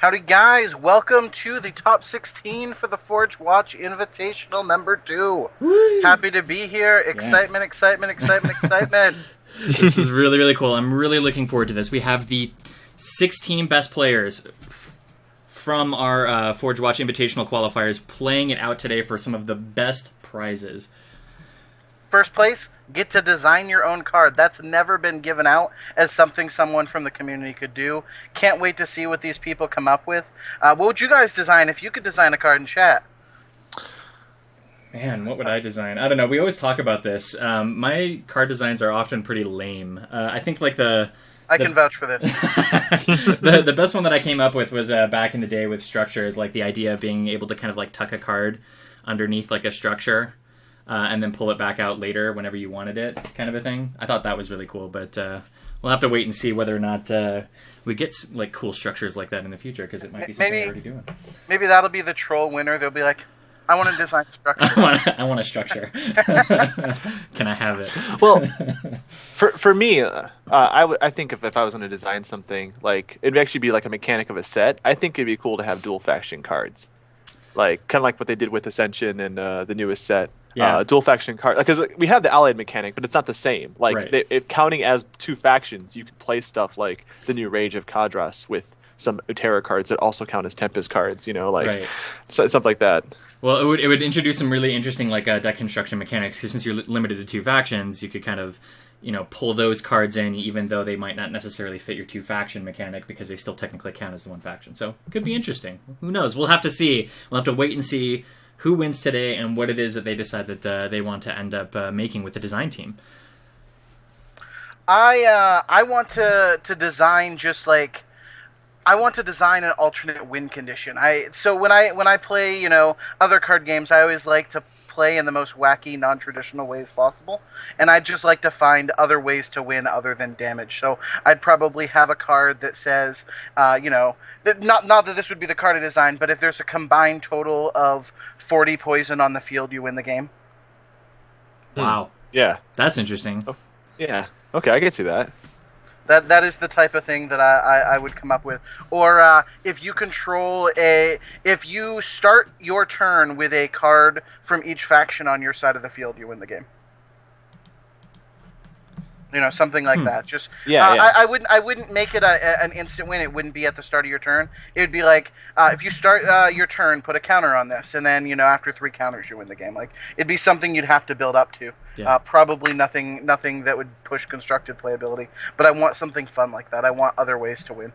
Howdy guys, welcome to the top 16 for the Forge Watch Invitational number 2. Woo! Happy to be here. Excitement, excitement. This is really, really cool. I'm really looking forward to this. We have the 16 best players from our Forge Watch Invitational qualifiers playing it out today for some of the best prizes. First place, get to design your own card. That's never been given out as something someone from the community could do. Can't wait to see what these people come up with. What would you guys design if you could design a card in chat? Man, what would I design? I don't know. We always talk about this. My card designs are often pretty lame. I think like I can vouch for this. the best one that I came up with was back in the day with structures, like the idea of being able to kind of like tuck a card underneath like a structure. And then pull it back out later whenever you wanted it, kind of a thing. I thought that was really cool, but we'll have to wait and see whether or not we get like cool structures like that in the future, because it might be something we're already doing. Maybe that'll be the troll winner. They'll be like, I want to design a structure. I want a structure. Can I have it? Well, for me, I think if I was going to design something, like it'd actually be like a mechanic of a set. I think it'd be cool to have dual faction cards, like kind of like what they did with Ascension and the newest set. Yeah. Dual faction card, because we have the allied mechanic, but it's not the same. Like right. if counting as two factions, you could play stuff like the new Rage of Kadras with some Utera cards that also count as Tempest cards. Right. Stuff like that. Well, it would introduce some really interesting like deck construction mechanics, because since you're limited to two factions, you could kind of pull those cards in, even though they might not necessarily fit your two faction mechanic, because they still technically count as one faction. So it could be interesting. Who knows? We'll have to see. We'll have to wait and see who wins today and what it is that they decide that they want to end up making with the design team. I want to design just like I want to design an alternate win condition. So when I play other card games, I always like to play in the most wacky, non-traditional ways possible, and I'd just like to find other ways to win other than damage. So I'd probably have a card that says, not that this would be the card I designed, but if there's a combined total of 40 poison on the field, you win the game. Wow. Yeah. That's interesting. Oh, yeah. Okay, I can see that. That is the type of thing that I would come up with. Or if you start your turn with a card from each faction on your side of the field, you win the game. Something like that. Just yeah. I wouldn't make it an instant win. It wouldn't be at the start of your turn. It would be like if you start your turn, put a counter on this, and then after 3 counters you win the game. Like it'd be something you'd have to build up to. Yeah. Probably nothing that would push constructed playability. But I want something fun like that. I want other ways to win.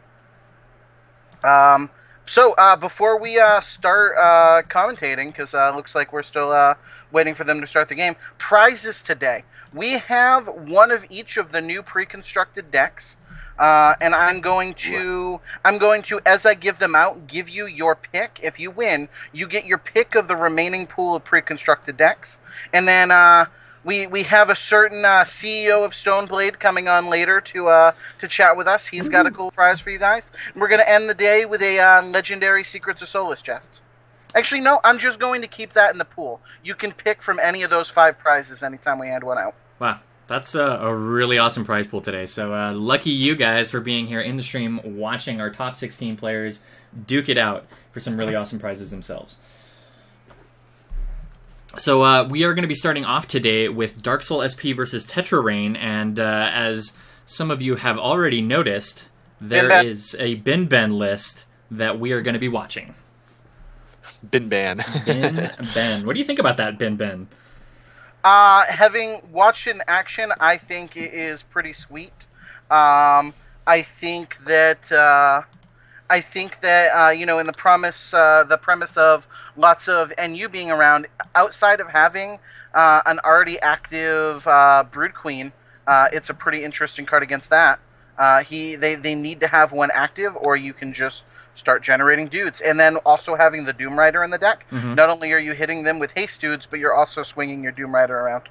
So before we start commentating, because it looks like we're still waiting for them to start the game, prizes today. We have one of each of the new pre-constructed decks, and I'm going to, as I give them out, give you your pick. If you win, you get your pick of the remaining pool of pre-constructed decks, and then we have a certain CEO of Stoneblade coming on later to chat with us. He's got a cool prize for you guys. And we're going to end the day with a legendary Secrets of Solus chest. Actually, no, I'm just going to keep that in the pool. You can pick from any of those 5 prizes anytime we hand one out. Wow, that's a really awesome prize pool today. So lucky you guys for being here in the stream, watching our top 16 players duke it out for some really awesome prizes themselves. So we are going to be starting off today with Dark Soul SP versus Tetra Rain, and as some of you have already noticed, there is a Bin Ben list that we are going to be watching. Bin Ban. Bin Ben. What do you think about that, Bin Ben? Having watched it in action, I think it is pretty sweet. I think that in the premise of lots of NU being around, outside of having an already active Brood Queen, it's a pretty interesting card against that. They need to have one active, or you can just start generating dudes. And then also having the Doom Rider in the deck. Mm-hmm. Not only are you hitting them with haste dudes, but you're also swinging your Doom Rider around,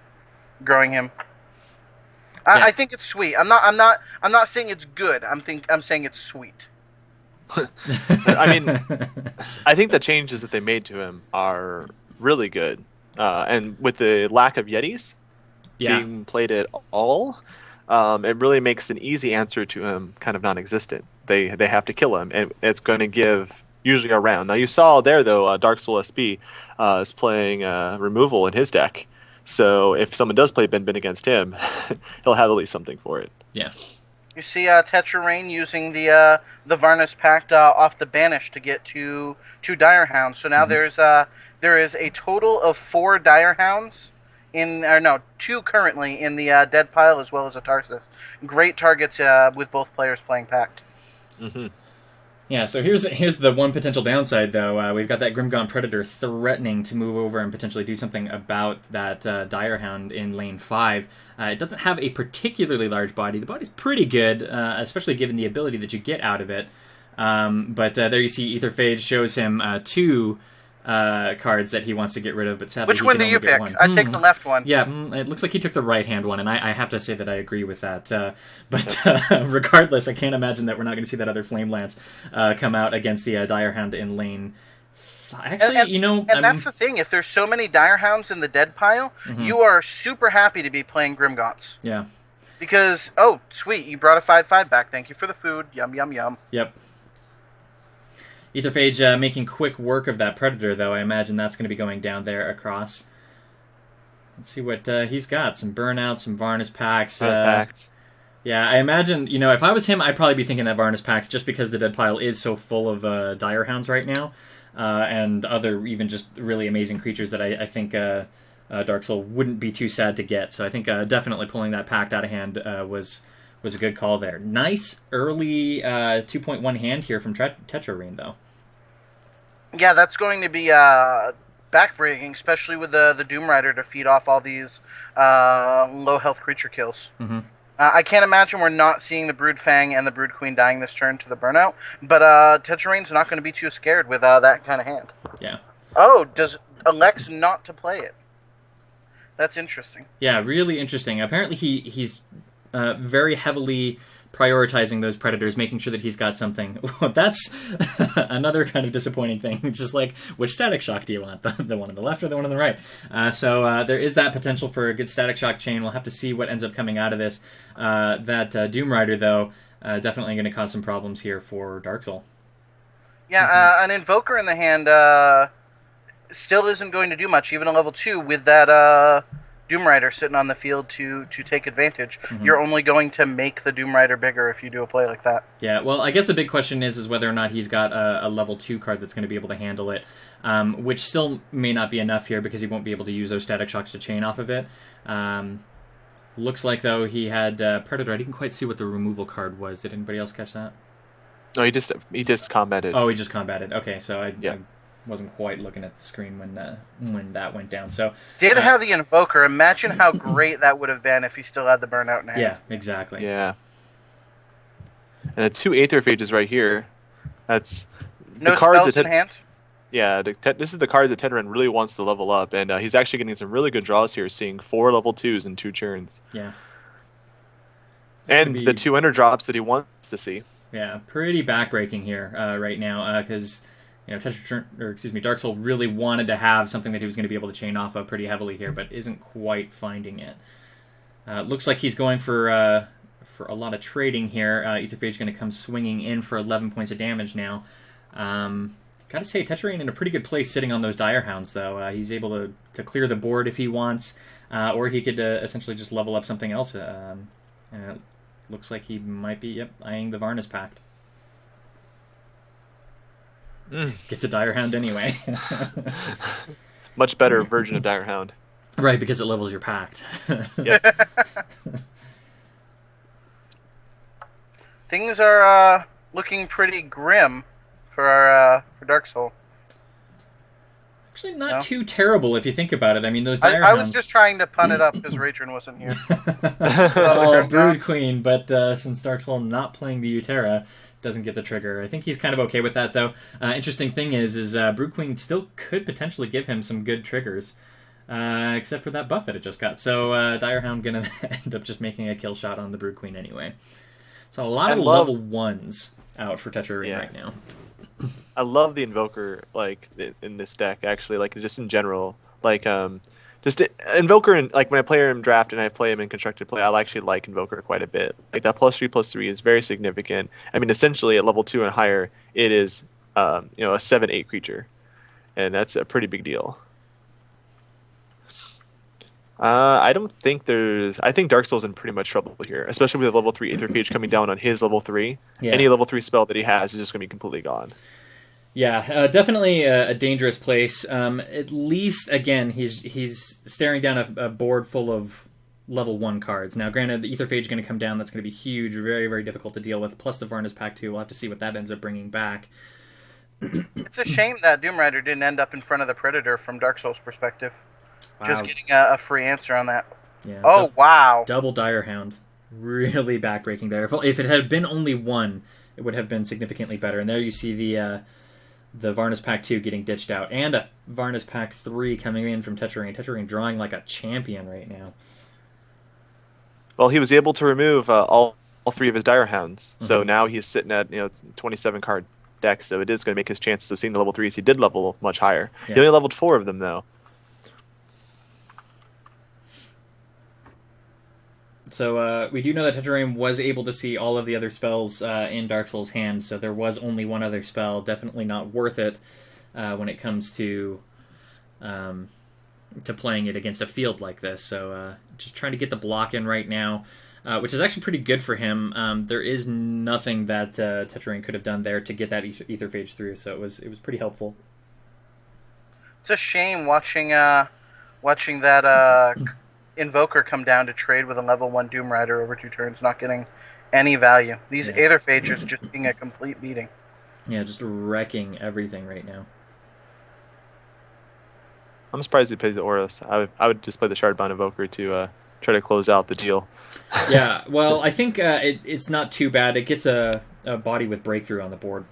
growing him. Yeah. I think it's sweet. I'm not saying it's good. I'm saying it's sweet. I mean, I think the changes that they made to him are really good. And with the lack of Yetis being played at all, it really makes an easy answer to him kind of non-existent. They have to kill him, and it's going to give usually a round. Now you saw there though, Dark Soul SB is playing removal in his deck, so if someone does play Ben Ben against him, he'll have at least something for it. Yeah. You see Tetrarain using the Varnus Pact off the banish to get two Dire Hounds. So now there is a total of 4 Dire Hounds two currently in the dead pile as well as a Tarsus. Great targets with both players playing Pact. Mm-hmm. Yeah, so here's the one potential downside, though. We've got that Grimgaunt Predator threatening to move over and potentially do something about that Dire Hound in lane 5. It doesn't have a particularly large body. The body's pretty good, especially given the ability that you get out of it. But there you see Aetherphage shows him 2 cards that he wants to get rid of, but sadly Which one do you pick? I take the left one. Yeah, it looks like he took the right-hand one, and I have to say that I agree with that. But regardless, I can't imagine that we're not going to see that other Flame Lance come out against the Dire Hound in lane. Actually, that's the thing. If there's so many Dire Hounds in the dead pile, you are super happy to be playing Grimgaunts. Yeah. Because, oh, sweet, you brought a 5/5 back. Thank you for the food. Yum, yum, yum. Yep. Aetherphage making quick work of that Predator, though. I imagine that's going to be going down there across. Let's see what he's got. Some Burnout, some Varnus Pacts. Yeah, I imagine, if I was him, I'd probably be thinking that Varnus Pact just because the dead pile is so full of Dire Hounds right now. And other even just really amazing creatures that I think Dark Soul wouldn't be too sad to get. So I think definitely pulling that Pact out of hand was a good call there. Nice early 2.1 hand here from Tetrarain, though. Yeah, that's going to be backbreaking, especially with the Doom Rider to feed off all these low health creature kills. Mm-hmm. I can't imagine we're not seeing the Broodfang and the Brood Queen dying this turn to the Burnout, but Tetrarain's not going to be too scared with that kind of hand. Yeah. Oh, does elects not to play it? That's interesting. Yeah, really interesting. Apparently he's very heavily prioritizing those Predators, making sure that he's got something. Well, that's another kind of disappointing thing. It's just like, which Static Shock do you want? The one on the left or the one on the right? So there is that potential for a good Static Shock chain. We'll have to see what ends up coming out of this. That Doom Rider, though, definitely going to cause some problems here for Dark Soul. Yeah, an Invoker in the hand still isn't going to do much, even a level 2, with that Doom Rider sitting on the field to take advantage. Mm-hmm. You're only going to make the Doom Rider bigger if you do a play like that. Yeah, well, I guess the big question is whether or not he's got a level 2 card that's going to be able to handle it, which still may not be enough here because he won't be able to use those Static Shocks to chain off of it. Looks like, though, he had Predator. I didn't quite see what the removal card was. Did anybody else catch that? No, he just combated. Oh, he just combated. Okay, so I wasn't quite looking at the screen when that went down. So did have the Invoker. Imagine how great that would have been if he still had the Burnout in hand. Yeah, exactly. Yeah. And the 2 Aetherphages right here. That's no the cards spells in hand. Yeah, this is the card that Tetrarain really wants to level up, and he's actually getting some really good draws here, seeing 4 level 2s in 2 turns. Yeah. And the 2 ender drops that he wants to see. Yeah, pretty backbreaking here right now, because Dark Soul really wanted to have something that he was going to be able to chain off of pretty heavily here, but isn't quite finding it. Looks like he's going for a lot of trading here. Aetherphage going to come swinging in for 11 points of damage now. Gotta say, Tetrarain in a pretty good place sitting on those Dire Hounds, though. He's able to clear the board if he wants, or he could essentially just level up something else. And it looks like he might be, eyeing the Varnus Pact. Gets a Dire Hound anyway. Much better version of Dire Hound. Right, because it levels your Pact. Yeah. Things are looking pretty grim for Dark Soul. Actually, not too terrible if you think about it. I mean, those Dire Hounds... I was just trying to pun it up because Ratron wasn't here. Brood Queen, but since Dark Soul not playing the Utera, doesn't get the trigger. I think he's kind of okay with that, though. Interesting thing is Brood Queen still could potentially give him some good triggers, except for that buff that it just got. So Dire Hound going to end up just making a kill shot on the Brood Queen anyway. So a lot of level 1s out for Tetrarain right now. I love the Invoker, like, in this deck, actually, like, just in general. Like, Just Invoker, and like when I play him in draft and I play him in constructed play, I actually like Invoker quite a bit. Like that +3/+3 is very significant. I mean, essentially at level 2 and higher, it is a 7/8 creature, and that's a pretty big deal. I don't think there's. I think Dark Soul's in pretty much trouble here, especially with a level 3 Aetherphage coming down on his level 3. Yeah. Any level 3 spell that he has is just going to be completely gone. Yeah, definitely a dangerous place. At least, again, he's staring down a board full of level 1 cards. Now, granted, the Aetherphage is going to come down. That's going to be huge, very, very difficult to deal with. Plus the Varna's Pact, too. We'll have to see what that ends up bringing back. It's a shame that Doom Rider didn't end up in front of the Predator from Dark Souls' perspective. Wow. Just getting a free answer on that. Yeah, oh, wow. Double Dire Hound. Really backbreaking there. If it had been only one, it would have been significantly better. And there you see the Varna's Pact 2 getting ditched out. And a Varna's Pact 3 coming in from Tetraine. Tetraine drawing like a champion right now. Well, he was able to remove all 3 of his Dire Hounds. Mm-hmm. So now he's sitting at 27 card deck. So it is going to make his chances of seeing the level 3s. He did level much higher. Yeah. He only leveled 4 of them, though. So we do know that Tetraine was able to see all of the other spells in Dark Souls' hand, so there was only one other spell. Definitely not worth it when it comes to playing it against a field like this. So just trying to get the block in right now, which is actually pretty good for him. There is nothing that Tetraine could have done there to get that Aetherphage through, so it was pretty helpful. It's a shame watching that Invoker come down to trade with a level 1 Doom Rider over 2 turns, not getting any value. These Aetherphages just being a complete beating. Yeah, just wrecking everything right now. I'm surprised he plays the Oros. I would just play the Shardbound Invoker to try to close out the deal. Yeah, well, I think it's not too bad. It gets a body with Breakthrough on the board.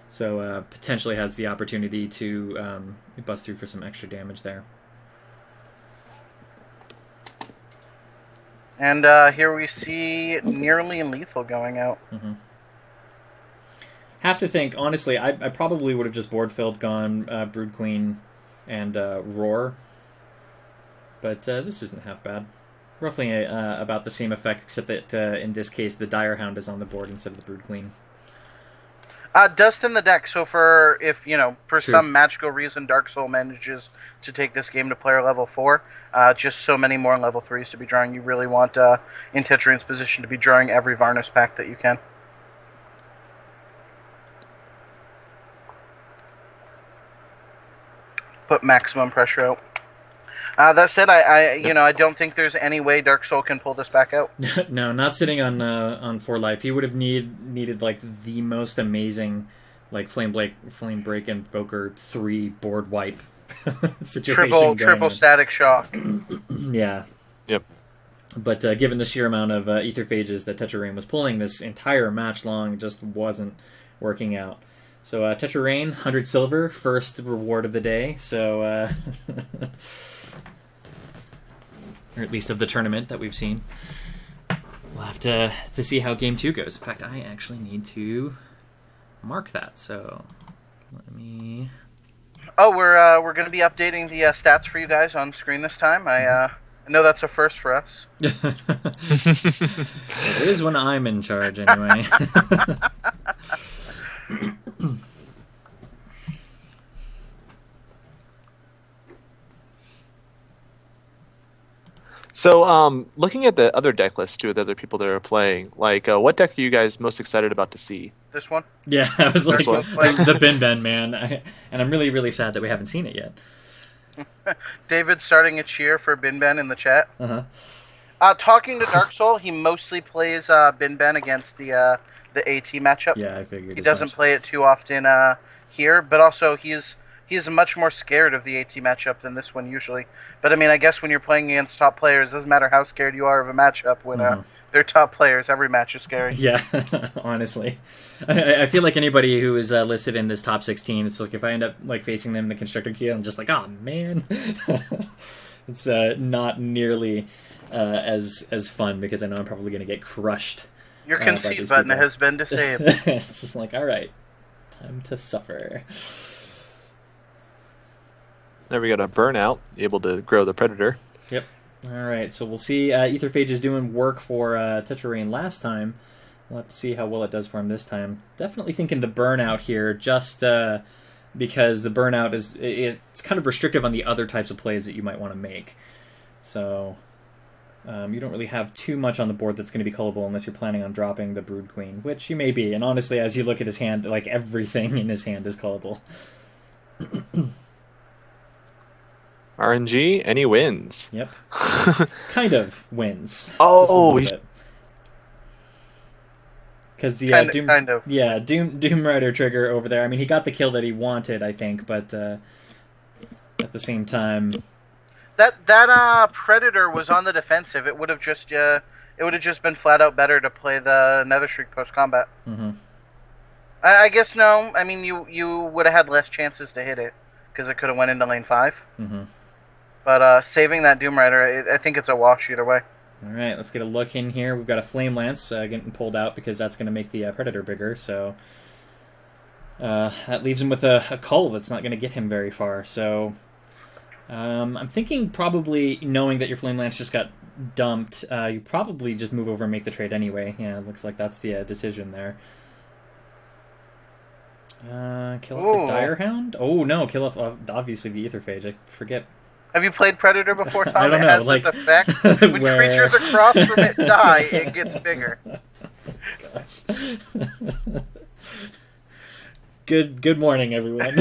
So potentially has the opportunity to bust through for some extra damage there. And here we see nearly lethal going out. Mm-hmm. Have to think, honestly, I probably would have just board filled, gone Brood Queen and Roar. But this isn't half bad. Roughly about the same effect, except that in this case the Dire Hound is on the board instead of the Brood Queen. Dust in the deck, so for True. some magical reason Dark Soul manages to take this game to player level 4, just so many more level 3s to be drawing. You really want, in Tetraine's position, to be drawing every Varna's Pact that you can. Put maximum pressure out. That said, I don't think there's any way Dark Soul can pull this back out. No, not sitting on 4 life. He would have needed like the most amazing, like Flame Break Invoker 3 board wipe situation. Triple static shock. Yeah. Yep. But given the sheer amount of Aetherphages that Tetraine was pulling this entire match long, it just wasn't working out. So Tetraine, 100 silver, first reward of the day. So, or at least of the tournament that we've seen. We'll have to see how Game 2 goes. In fact, I actually need to mark that. So let me... Oh, we're going to be updating the stats for you guys on screen this time. I know that's a first for us. It is when I'm in charge, anyway. So, looking at the other deck list too, the other people that are playing, like, what deck are you guys most excited about to see? This one? Yeah, I was like, This one? the Bin Ben, man. And I'm really, really sad that we haven't seen it yet. David starting a cheer for Bin Ben in the chat. Uh-huh. Talking to Dark Soul, he mostly plays Bin Ben against the AT matchup. Yeah, I figured. He doesn't play it too often here, but also he's much more scared of the AT matchup than this one usually. But I mean, I guess when you're playing against top players, it doesn't matter how scared you are of a matchup when they're top players. Every match is scary. Yeah, honestly. I feel like anybody who is listed in this top 16, it's like if I end up like facing them in the constructor queue, I'm just like, oh man. It's not nearly as fun because I know I'm probably going to get crushed. Your concede button has been disabled. It's just like, all right, time to suffer. There we got a burnout, able to grow the predator. Yep. All right, so we'll see. Etherphage is doing work for Tetrarain last time. We'll have to see how well it does for him this time. Definitely thinking the burnout here, just because the burnout it's kind of restrictive on the other types of plays that you might want to make. So you don't really have too much on the board that's going to be cullable unless you're planning on dropping the Brood Queen, which you may be. And honestly, as you look at his hand, like everything in his hand is cullable. RNG, and he wins. Yep. Kind of wins. Oh, because the kind of. Yeah, Doom Rider trigger over there. I mean, he got the kill that he wanted, I think, but at the same time, that Predator was on the defensive. It would have just been flat out better to play the Nether Shriek post combat. Mm-hmm. I guess no. I mean, you would have had less chances to hit it because it could have went into lane 5. Mm-hmm. But saving that Doom Rider, I think it's a wash either way. All right, let's get a look in here. We've got a Flame Lance getting pulled out because that's going to make the Predator bigger. So that leaves him with a Cull that's not going to get him very far. So I'm thinking probably knowing that your Flame Lance just got dumped, you probably just move over and make the trade anyway. Yeah, it looks like that's the decision there. Kill off the Dire Hound? Oh no, kill off obviously the Etherphage. I forget. Have you played Predator before, Tom? I don't know. It has like, this effect. When creatures across from it die, it gets bigger. Gosh. Good morning, everyone.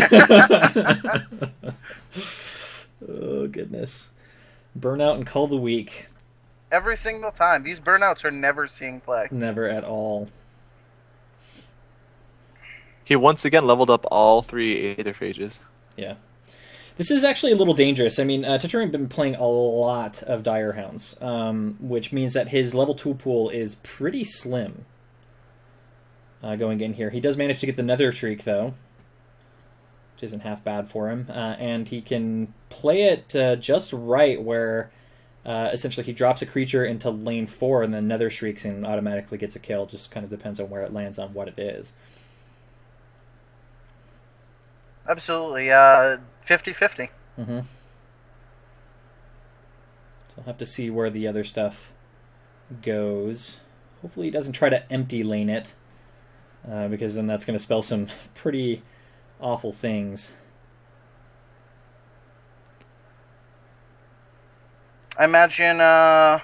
Oh goodness. Burnout and Cull the Week. Every single time. These burnouts are never seeing play. Never at all. He once again leveled up all 3 Aetherphages. Yeah. This is actually a little dangerous. I mean, Tetrarain has been playing a lot of Dire Hounds, which means that his level 2 pool is pretty slim going in here. He does manage to get the Nether Shriek, though, which isn't half bad for him. And he can play it just right where essentially he drops a creature into lane 4 and then Nether Shrieks and automatically gets a kill. Just kind of depends on where it lands on what it is. Absolutely. 50-50. Mm-hmm. So I'll have to see where the other stuff goes. Hopefully he doesn't try to empty lane it, because then that's going to spell some pretty awful things. I imagine the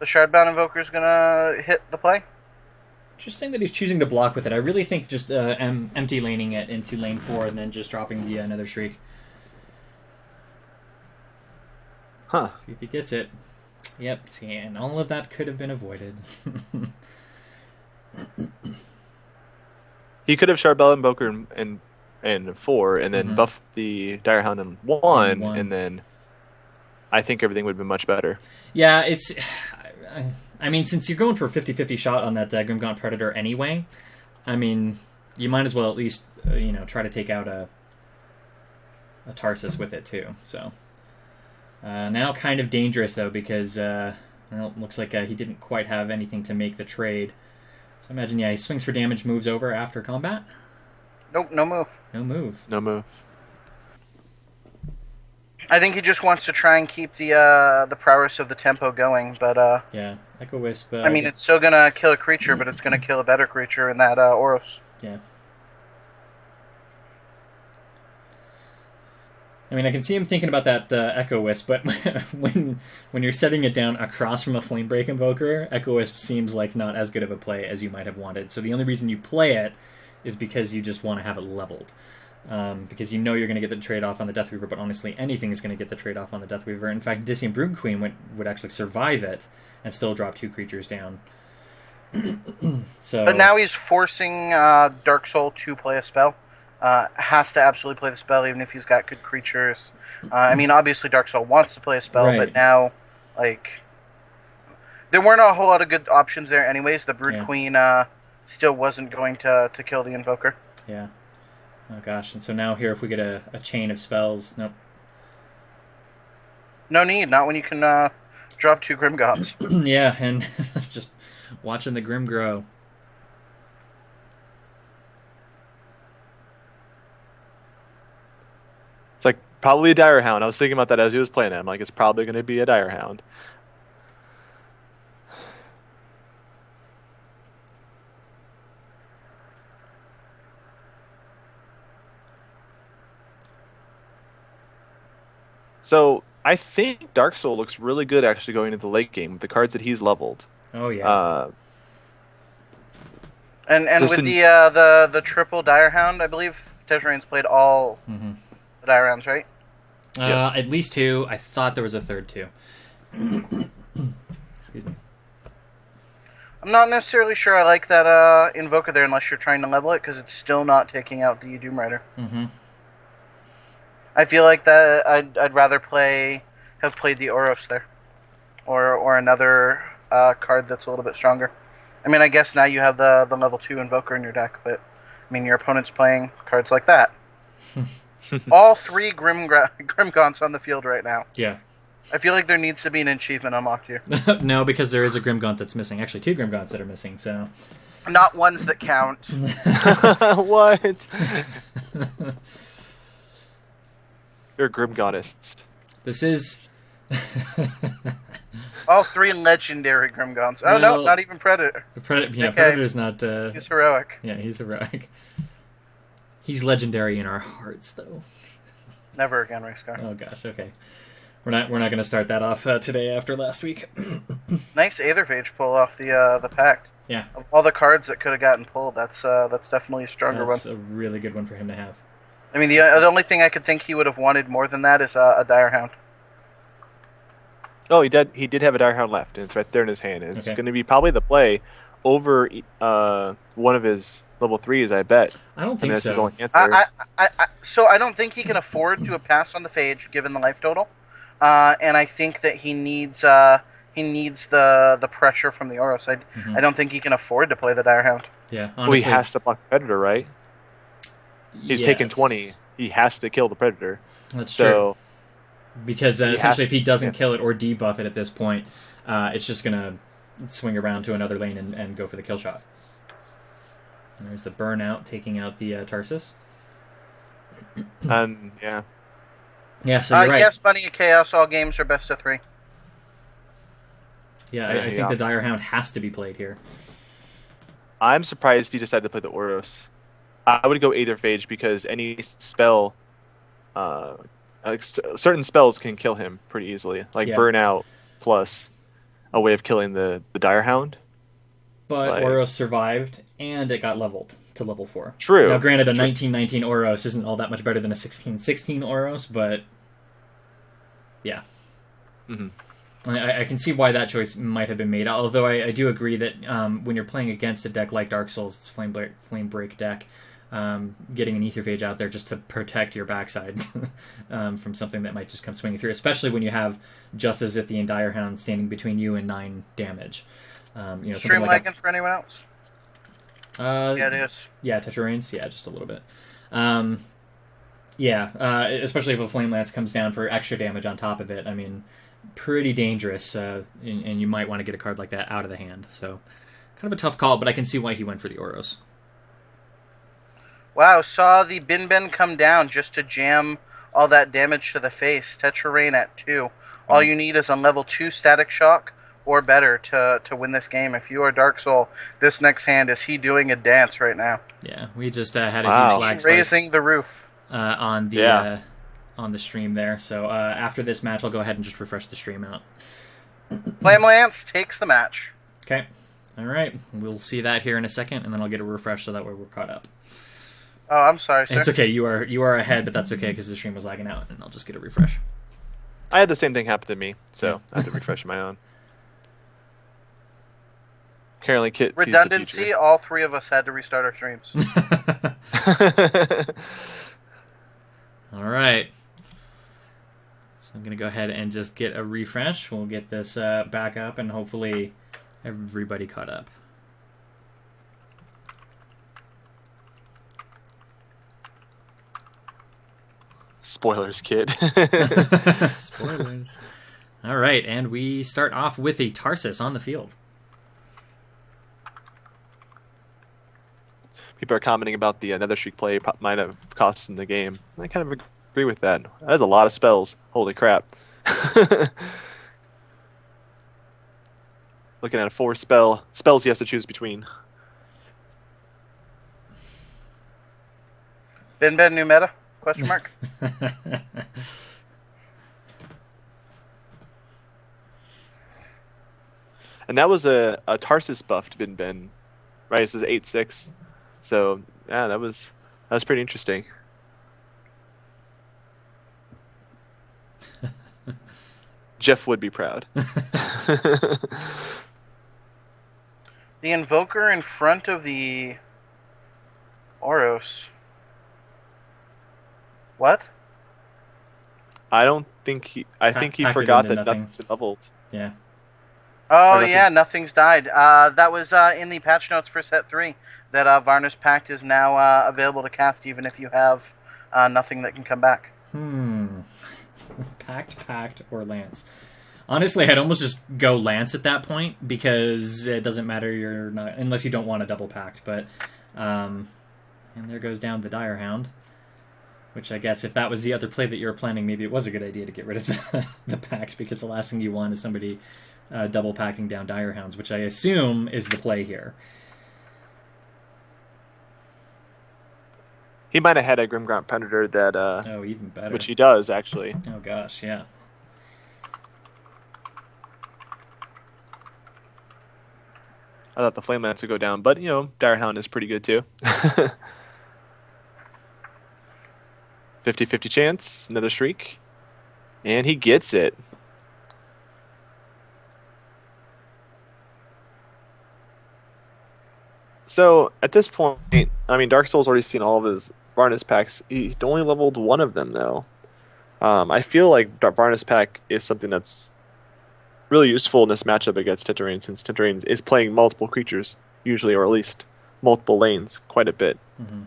Shardbound Invoker is going to hit the play. Interesting that he's choosing to block with it. I really think just empty laning it into lane 4 and then just dropping the Nether Shriek. Huh. See if he gets it. Yep, see, and all of that could have been avoided. He could have Shardbound Invoker in 4 and then buffed the Dire Hound in 1, and then I think everything would have been much better. Yeah, it's... I mean, since you're going for a 50-50 shot on that Grimgaunt Predator anyway, I mean, you might as well at least, try to take out a Tarsus with it, too. So, now kind of dangerous, though, because, it looks like he didn't quite have anything to make the trade. So I imagine, he swings for damage, moves over after combat? Nope, no move. No move. No move. I think he just wants to try and keep the prowess of the tempo going, but yeah, Echo Wisp. I mean, it's still gonna kill a creature, but it's gonna kill a better creature in that Oros. Yeah. I mean, I can see him thinking about that Echo Wisp, but when you're setting it down across from a Flamebreak Invoker, Echo Wisp seems like not as good of a play as you might have wanted. So the only reason you play it is because you just want to have it leveled. Because you know you're going to get the trade-off on the Death Weaver, but honestly, anything is going to get the trade-off on the Death Weaver. In fact, Disseum Brood Queen would actually survive it and still drop 2 creatures down. But now he's forcing Dark Soul to play a spell. Has to absolutely play the spell, even if he's got good creatures. I mean, obviously Dark Soul wants to play a spell, right. But now, there weren't a whole lot of good options there anyways. The Brood Queen still wasn't going to kill the Invoker. Yeah. Oh gosh, and so now here if we get a chain of spells, nope. No need, not when you can drop 2 Grimgops. Yeah, and just watching the Grim grow. It's like probably a Dire Hound. I was thinking about that as he was playing it. I'm like, it's probably going to be a Dire Hound. So I think Dark Soul looks really good actually going into the late game with the cards that he's leveled. Oh yeah. And with the triple Dire Hound, I believe Tetrain's played all the Dire Hounds, right? At least 2. I thought there was a third too. Excuse me. I'm not necessarily sure I like that Invoker there unless you're trying to level it, because it's still not taking out the Doom Rider. Mm-hmm. I feel like that I'd rather have played the Oros there, or another card that's a little bit stronger. I mean, I guess now you have the level 2 Invoker in your deck, but I mean your opponent's playing cards like that. All 3 Grimgaunts on the field right now. Yeah. I feel like there needs to be an achievement unlocked here. No, because there is a Grimgaunt that's missing. Actually, 2 Grimgaunts that are missing. So. Not ones that count. What? You're a Grim Goddess. This is... All 3 legendary Grimgaunts. Oh, no, not even Predator. Predator's not... He's heroic. Yeah, he's heroic. He's legendary in our hearts, though. Never again, Racecar. Oh, gosh, okay. We're not going to start that off today after last week. Nice Aetherphage pull off the Pact. Yeah. Of all the cards that could have gotten pulled, that's definitely a stronger one. That's a really good one for him to have. I mean, the only thing I could think he would have wanted more than that is a Dire Hound. Oh, he did have a Dire Hound left, and it's right there in his hand. And it's going to be probably the play over one of his level 3s, I bet. I don't think so. His only answer. So I don't think he can afford to have passed on the Phage, given the life total. And I think that he needs the pressure from the Oros. I don't think he can afford to play the Dire Hound. Yeah, honestly, well, he has to block the Predator, right? He's taken 20. He has to kill the Predator. That's true. Because essentially, if he doesn't kill it or debuff it at this point, it's just going to swing around to another lane and go for the kill shot. There's the Burnout taking out the Tarsus. And, yeah. Yeah, so you're right. Yes, Bunny and Chaos, all games are best of 3. Yeah, I think the Dire Hound has to be played here. I'm surprised he decided to play the Oros. I would go Aetherphage because any spell, certain spells can kill him pretty easily, like Burnout plus a way of killing the Dire Hound. But Oros survived, and it got leveled to level 4. True. Now, granted, a 1919 Oros isn't all that much better than a 1616 Oros, but yeah. Mm-hmm. I can see why that choice might have been made, although I do agree that when you're playing against a deck like Dark Souls, it's Flame Break deck, getting an Aetherphage out there just to protect your backside from something that might just come swinging through, especially when you have Justice at the Dire Hound standing between you and 9 damage. Stream lagging for anyone else? Yeah, it is. Yeah, Tetrains? Yeah, just a little bit. Especially if a Flame Lance comes down for extra damage on top of it. I mean, pretty dangerous, and you might want to get a card like that out of the hand. So, kind of a tough call, but I can see why he went for the Oros. Wow, saw the Bin Ben come down just to jam all that damage to the face. Tetrain at 2. All you need is a level 2 Static Shock or better to win this game. If you are Dark Soul, this next hand is he doing a dance right now. Yeah, we just had a huge lag spike raising the roof on the stream there. So after this match, I'll go ahead and just refresh the stream out. Flame Lance takes the match. Okay. All right. We'll see that here in a second, and then I'll get a refresh so that way we're caught up. Oh, I'm sorry, sir. It's okay. You are ahead, but that's okay because the stream was lagging out, and I'll just get a refresh. I had the same thing happen to me, so I had to refresh my own. Apparently, Kit sees the redundancy. future. All 3 of us had to restart our streams. All right. So I'm going to go ahead and just get a refresh. We'll get this back up, and hopefully everybody caught up. Spoilers, Kit. Spoilers. All right, and we start off with a Tarsus on the field. People are commenting about the Nether Streak play might have cost them the game. I kind of agree with that. That is a lot of spells. Holy crap. Looking at 4 spells he has to choose between. Ben new meta? Question mark. And that was a Tarsus buffed Ben. Right, this is 8/6. So yeah, that was pretty interesting. Jeff would be proud. The Invoker in front of the Oros. What? I don't think he. I think he forgot that nothing's been leveled. Yeah. Oh yeah, nothing's died. That was in the patch notes for set 3. That Varnus Pact is now available to cast even if you have nothing that can come back. Pact, or Lance. Honestly, I'd almost just go Lance at that point because it doesn't matter. You're not unless you don't want a double pact. But and there goes down the Dire Hound. Which I guess if that was the other play that you were planning, maybe it was a good idea to get rid of the pact, because the last thing you want is somebody double packing down Dire Hounds, which I assume is the play here. He might have had a Grimgaunt Predator that... oh, even better. Which he does, actually. Oh gosh, yeah. I thought the Flame Lance would go down, but, Dire Hound is pretty good, too. 50-50 chance, another Shriek. And he gets it. So, at this point, I mean, Dark Souls already seen all of his Varnus packs. He only leveled one of them, though. I feel like Varnus pack is something that's really useful in this matchup against Tetherane, since Tetherane is playing multiple creatures, usually, or at least multiple lanes, quite a bit. Mm-hmm.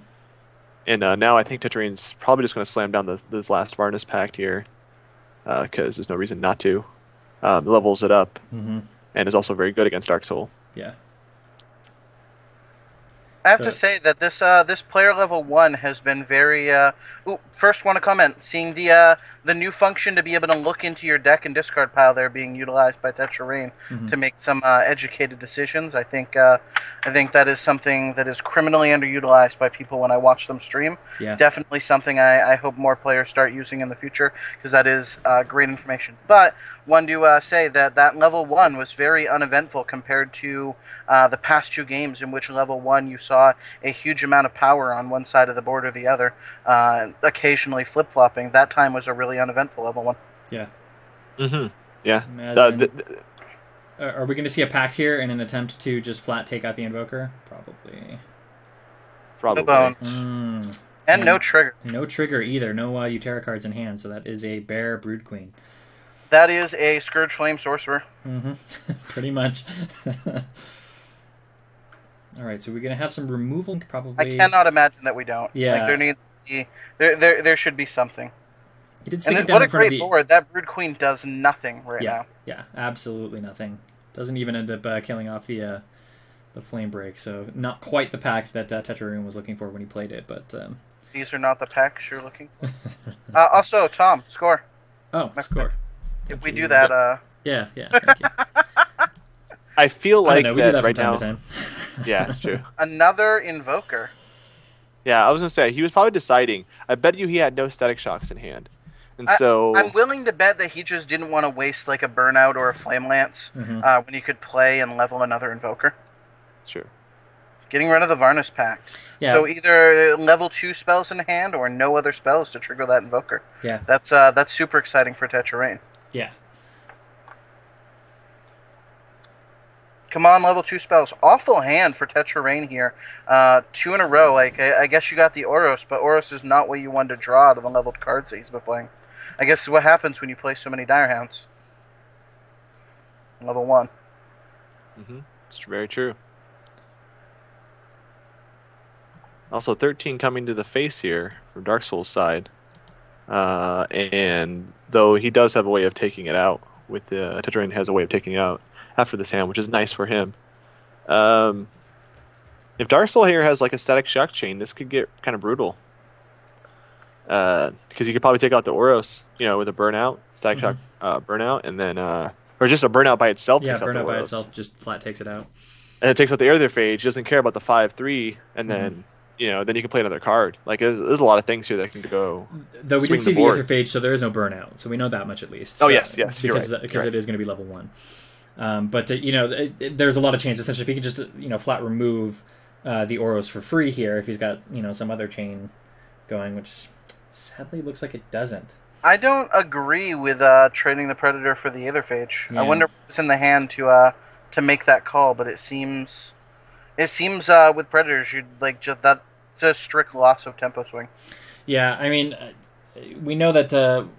And now I think Tetrane's probably just going to slam down this last Varnus Pact here, because there's no reason not to. Levels it up, and is also very good against Dark Soul. Yeah. I have to say that this player level 1 has been very... first, want to comment. Seeing the new function to be able to look into your deck and discard pile there being utilized by Tetraane to make some educated decisions. I think that is something that is criminally underutilized by people when I watch them stream. Yeah. Definitely something I hope more players start using in the future, because that is great information. But one to say that level 1 was very uneventful compared to the past 2 games in which level 1 you saw a huge amount of power on one side of the board or the other, occasionally flip-flopping. That time was a really uneventful level 1. Yeah. Mm-hmm. Yeah. Are we going to see a pact here in an attempt to just flat take out the Invoker? Probably. No bones. And no trigger. No trigger either. No Utera cards in hand, so that is a Bear Brood Queen. That is a Scourge Flame Sorcerer. Pretty much. Alright, so we're going to have some removal, probably. I cannot imagine that we don't. Yeah. Like, there needs to be... There should be something. He did and what a great board. That Brood Queen does nothing now. Yeah, absolutely nothing. Doesn't even end up killing off the Flame Break, so not quite the pact that Tetraane was looking for when he played it, but... These are not the packs you're looking for. Also, Tom, score. Oh, score. If we do that... Yeah, thank you. I feel like we do that right from time now... to time. Yeah, it's true. Another Invoker. Yeah, I was going to say, he was probably deciding. I bet you he had no Static Shocks in hand. And so... I'm willing to bet that he just didn't want to waste like a Burnout or a Flame Lance when he could play and level another Invoker. Sure. Getting rid of the Varnus Pact. Yeah. So either level 2 spells in hand or no other spells to trigger that Invoker. Yeah. That's super exciting for Tetraane. Yeah. Come on, level 2 spells. Awful hand for Tetraane here. 2 in a row. Like I guess you got the Oros, but Oros is not what you wanted to draw out of the leveled cards that he's been playing. I guess what happens when you play so many Dire Hounds. Level 1. It's very true. Also, 13 coming to the face here from Dark Souls' side. And though he does have a way of taking it out, with the Tetraane has a way of taking it out after this hand, which is nice for him. If Dark Soul here has like a Static Shock Chain, this could get kind of brutal. because you could probably take out the Oros, with a burnout, stack shock burnout, and then or just a burnout by itself Yeah, takes out the burnout by Oros. itself just flat takes it out. And it takes out the Aetherphage, doesn't care about the 5/3, and then then you can play another card. Like there's a lot of things here that can go. Though we did see the board. Aetherphage, so there is no burnout, so we know that much at least. Oh so, yes, because you're right. it is going to be level 1. But there's a lot of chances. Essentially, if he can just flat remove the Oros for free here, if he's got some other chain going, which sadly looks like it doesn't. I don't agree with trading the Predator for the Aetherphage. Yeah. I wonder what's in the hand to make that call, but it seems with Predators you'd like just that's a strict loss of tempo swing. Yeah, I mean, we know that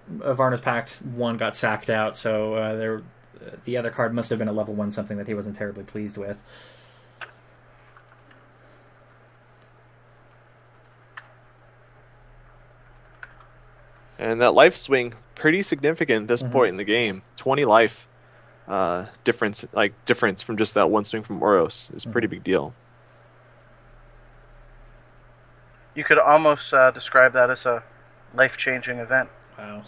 Varna's Pact 1 got sacked out, so the other card must have been a level 1 something that he wasn't terribly pleased with. And that life swing, pretty significant at this point in the game. 20 life difference from just that one swing from Oros is a pretty big deal. You could almost describe that as a life-changing event. Wow.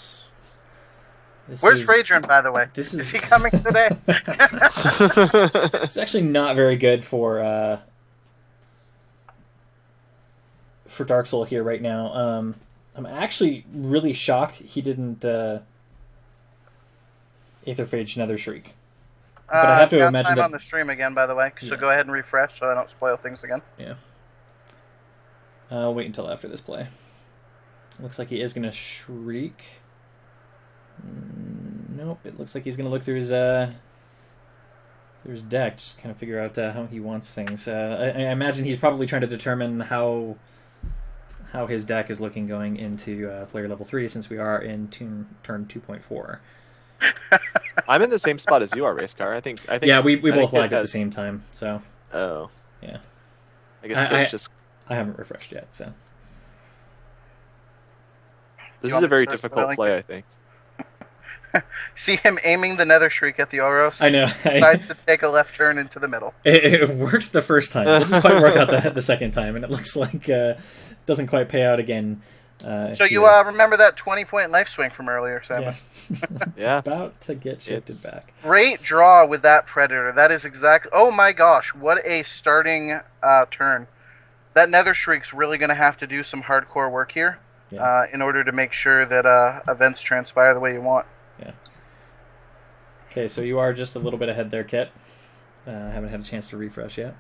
Where's Phaedron, by the way? Is he coming today? It's actually not very good for Dark Soul here right now. I'm actually really shocked he didn't Aetherphage Nether Shriek. But I have to imagine that on the stream again, by the way. So go ahead and refresh so I don't spoil things again. Yeah. I'll wait until after this play. Looks like he is going to Shriek. Nope, it looks like he's going to look through his deck, just kind of figure out how he wants things. I imagine he's probably trying to determine how his deck is looking going into player level 3, since we are in turn 2.4. I'm in the same spot as you are, Racecar. I think. Yeah, we both lagged at the same time. So. Oh. Yeah. I guess I haven't refreshed yet, so. This is a very difficult play, I think. See him aiming the Nether Shriek at the Oros. I know. Decides to take a left turn into the middle. It worked the first time. It didn't quite work out the second time, and it looks like it doesn't quite pay out again. So you remember that 20-point life swing from earlier, Simon? Yeah. Yeah. About to get shifted back. Great draw with that Predator. That is exactly... Oh my gosh, what a starting turn. That Nether Shriek's really going to have to do some hardcore work here in order to make sure that events transpire the way you want. Yeah. Okay, so you are just a little bit ahead there, Kit. Haven't had a chance to refresh yet.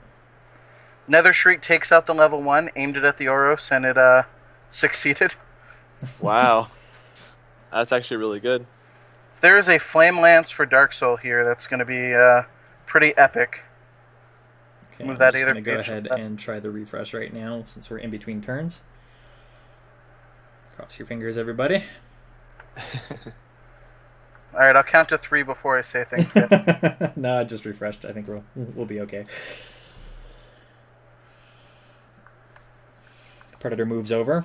Nether Shriek takes out the level 1, aimed it at the Oros, and it succeeded. Wow. That's actually really good. There is a Flame Lance for Dark Soul here that's going to be pretty epic. Okay, Move I'm that just going to go Aetherphage ahead and try the refresh right now, since we're in between turns. Cross your fingers, everybody. Alright, I'll count to 3 before I say things. No, I just refreshed. I think we'll be okay. Predator moves over.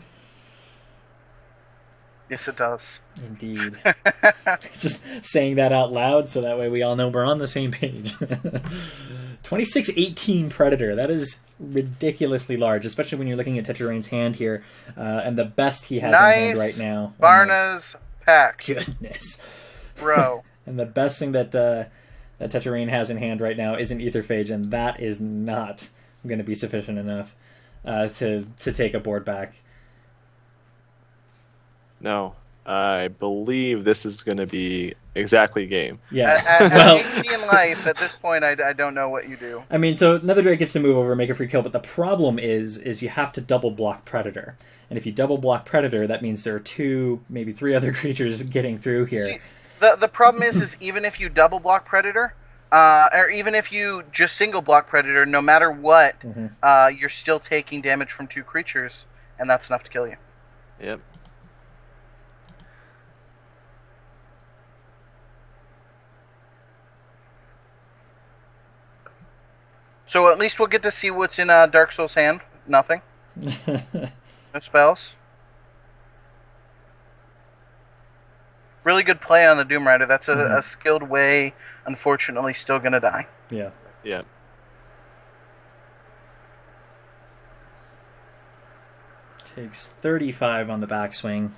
Yes, it does. Indeed. Just saying that out loud so that way we all know we're on the same page. 26-18 Predator. That is ridiculously large, especially when you're looking at Tetrain's hand here. And the best he has in hand right now. Varna's Pact. Goodness. Bro. And the best thing that Tetrain has in hand right now is an Aetherphage, and that is not going to be sufficient enough to take a board back. No, I believe this is going to be exactly game. Yeah. At 18 life, at this point, I don't know what you do. I mean, so Nether Drake gets to move over, make a free kill, but the problem is you have to double block Predator. And if you double block Predator, that means there are 2, maybe 3 other creatures getting through here. See, the problem is even if you double block Predator, or even if you just single block Predator, no matter what, you're still taking damage from 2 creatures, and that's enough to kill you. Yep. So at least we'll get to see what's in Dark Soul's hand. Nothing. No spells. Really good play on the Doom Rider. That's a skilled way. Unfortunately, still gonna die. Yeah. Takes 35 on the backswing.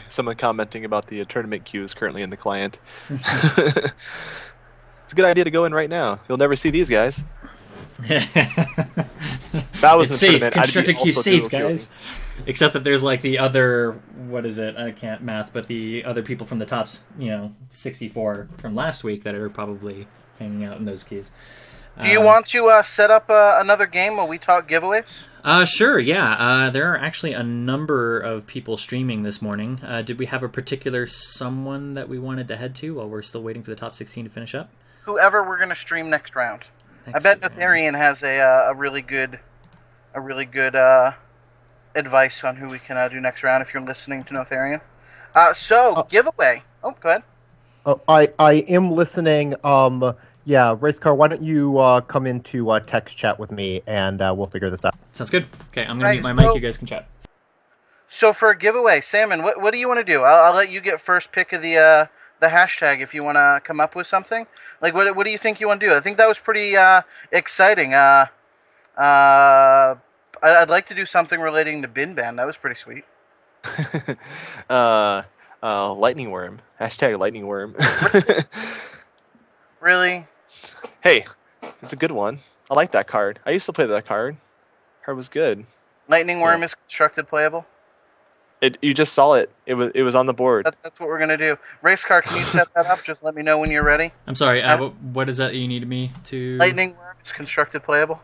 Someone commenting about the tournament queues currently in the client. It's a good idea to go in right now. You'll never see these guys. That was it's safe. Constructed queue safe, guys. Except that there's like the other, what is it? I can't math, but the other people from the top, 64 from last week that are probably hanging out in those queues. Do you want to set up another game while we talk giveaways? Sure, yeah. There are actually a number of people streaming this morning. Did we have a particular someone that we wanted to head to while we're still waiting for the top 16 to finish up? Whoever we're going to stream next round. I bet Natharian has a really good advice on who we can do next round if you're listening to Natharian. Giveaway. Oh, go ahead. I am listening. Yeah, Racecar, why don't you come into text chat with me, and we'll figure this out. Sounds good. Okay, I'm going to mute my mic. You guys can chat. So for a giveaway, Salmon, what do you want to do? I'll let you get first pick of the hashtag if you want to come up with something. Like, what do you think you want to do? I think that was pretty exciting. I'd like to do something relating to Bin Ban. That was pretty sweet. Lightning Worm. Hashtag Lightning Worm. Really? Hey, it's a good one. I like that card. I used to play that card. Card was good. Lightning Worm is constructed playable? You just saw it. It was on the board. That's what we're going to do. Racecar, can you set that up? Just let me know when you're ready. I'm sorry, what is that you need me to... Lightning Worm is constructed playable.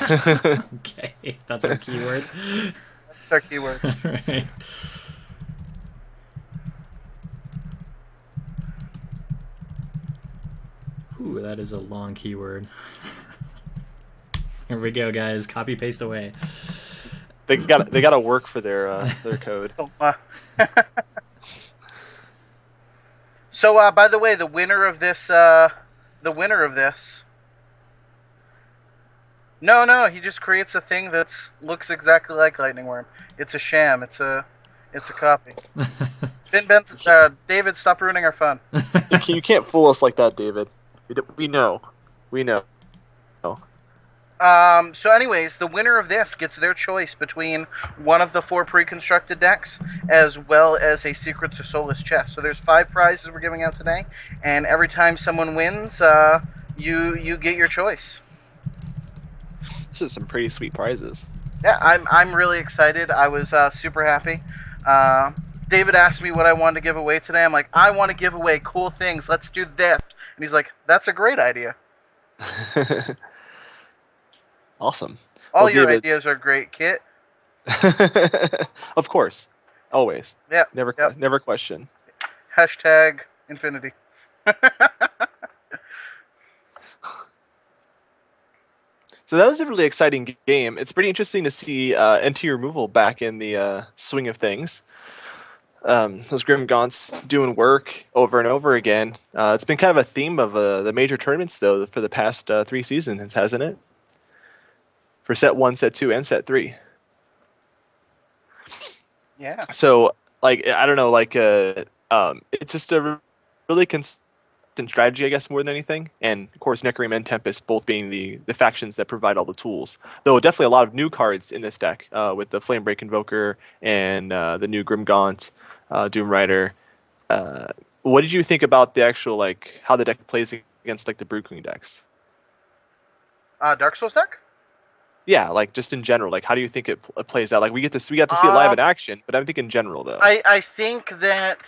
Okay, that's our keyword. That's our keyword. Right. Ooh, that is a long keyword. Here we go, guys. Copy paste away. They got to work for their code. So, by the way, the winner of this. No, he just creates a thing that looks exactly like Lightning Worm. It's a sham. It's a copy. David, stop ruining our fun. You can't fool us like that, David. We know. So anyways, the winner of this gets their choice between one of the 4 pre-constructed decks as well as a Secrets of Soulless chest. So there's 5 prizes we're giving out today, and every time someone wins, you get your choice. This is some pretty sweet prizes. Yeah, I'm really excited. I was super happy. David asked me what I wanted to give away today. I'm like, I want to give away cool things. Let's do this. And he's like, that's a great idea. Awesome. All your ideas are great, Kit. Of course. Always. Yeah. Never question. Hashtag infinity. So that was a really exciting game. It's pretty interesting to see NT removal back in the swing of things. Those Grim Gaunts doing work over and over again. It's been kind of a theme of the major tournaments, though, for the past 3 seasons, hasn't it? For set 1, set 2, and set 3. Yeah. So, I don't know, it's just a really consistent strategy, I guess, more than anything. And, of course, Necrim and Tempest both being the factions that provide all the tools. Though definitely a lot of new cards in this deck, with the Flamebreak Invoker and the new Grim Gaunt, Doom Rider. What did you think about the actual, how the deck plays against, the Brood Queen decks? Dark Souls deck? Yeah, just in general, how do you think it plays out? We got to see it live in action, but I'm thinking in general, though. I think that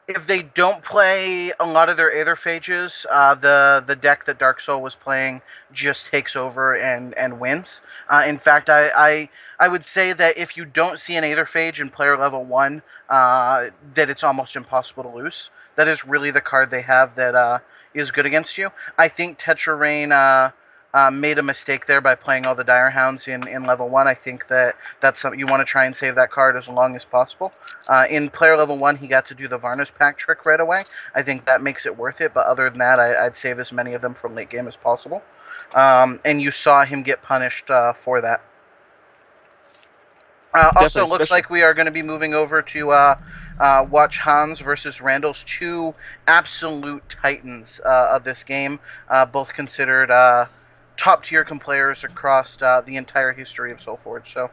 if they don't play a lot of their Aetherphages, the deck that Dark Soul was playing just takes over and wins. In fact, I would say that if you don't see an Aetherphage in player level 1, that it's almost impossible to lose. That is really the card they have that is good against you. I think Tetra Rain made a mistake there by playing all the Dire Hounds in level 1. I think that's something you want to try and save that card as long as possible. In player level 1, he got to do the Varnish Pack trick right away. I think that makes it worth it, but other than that, I'd save as many of them from late game as possible. And you saw him get punished for that. Also, looks like we are going to be moving over to watch Hans versus Randall's, two absolute titans of this game, both considered top tier players across the entire history of SoulForge. So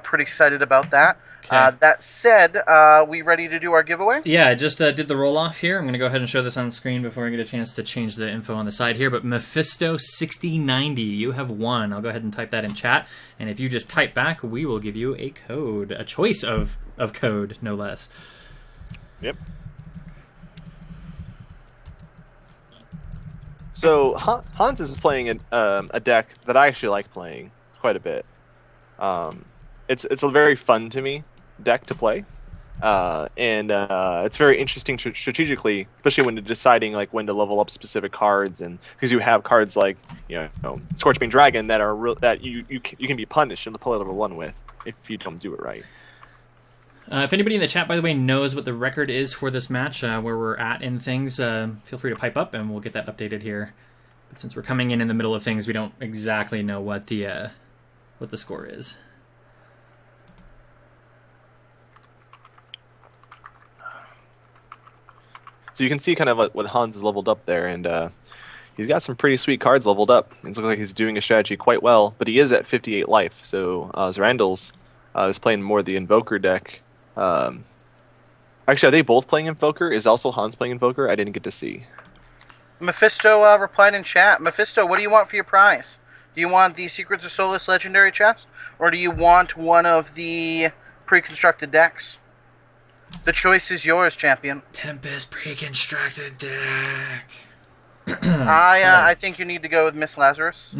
pretty excited about that. Okay. That said, we ready to do our giveaway? Yeah, I just did the roll-off here. I'm going to go ahead and show this on the screen before I get a chance to change the info on the side here. But Mephisto6090, you have won. I'll go ahead and type that in chat. And if you just type back, we will give you a code, a choice of code, no less. Yep. So Hans is playing a deck that I actually like playing quite a bit. It's a very fun to me deck to play, and it's very interesting strategically, especially when you're deciding like when to level up specific cards, and because you have cards like Scorchbane Dragon that are that you can be punished in the play level 1 with if you don't do it right. If anybody in the chat, by the way, knows what the record is for this match, where we're at in things, feel free to pipe up and we'll get that updated here. But since we're coming in the middle of things, we don't exactly know what the score is. So you can see kind of what Hans has leveled up there, and he's got some pretty sweet cards leveled up. It looks like he's doing his strategy quite well, but he is at 58 life. So Zerandals is playing more the Invoker deck. Actually, are they both playing Invoker? Is also Hans playing Invoker? I didn't get to see. Mephisto replied in chat. Mephisto, what do you want for your prize? Do you want the Secrets of Solus Legendary chest, or do you want one of the pre-constructed decks? The choice is yours, champion. Tempest pre-constructed deck. I think you need to go with Miss Lazarus.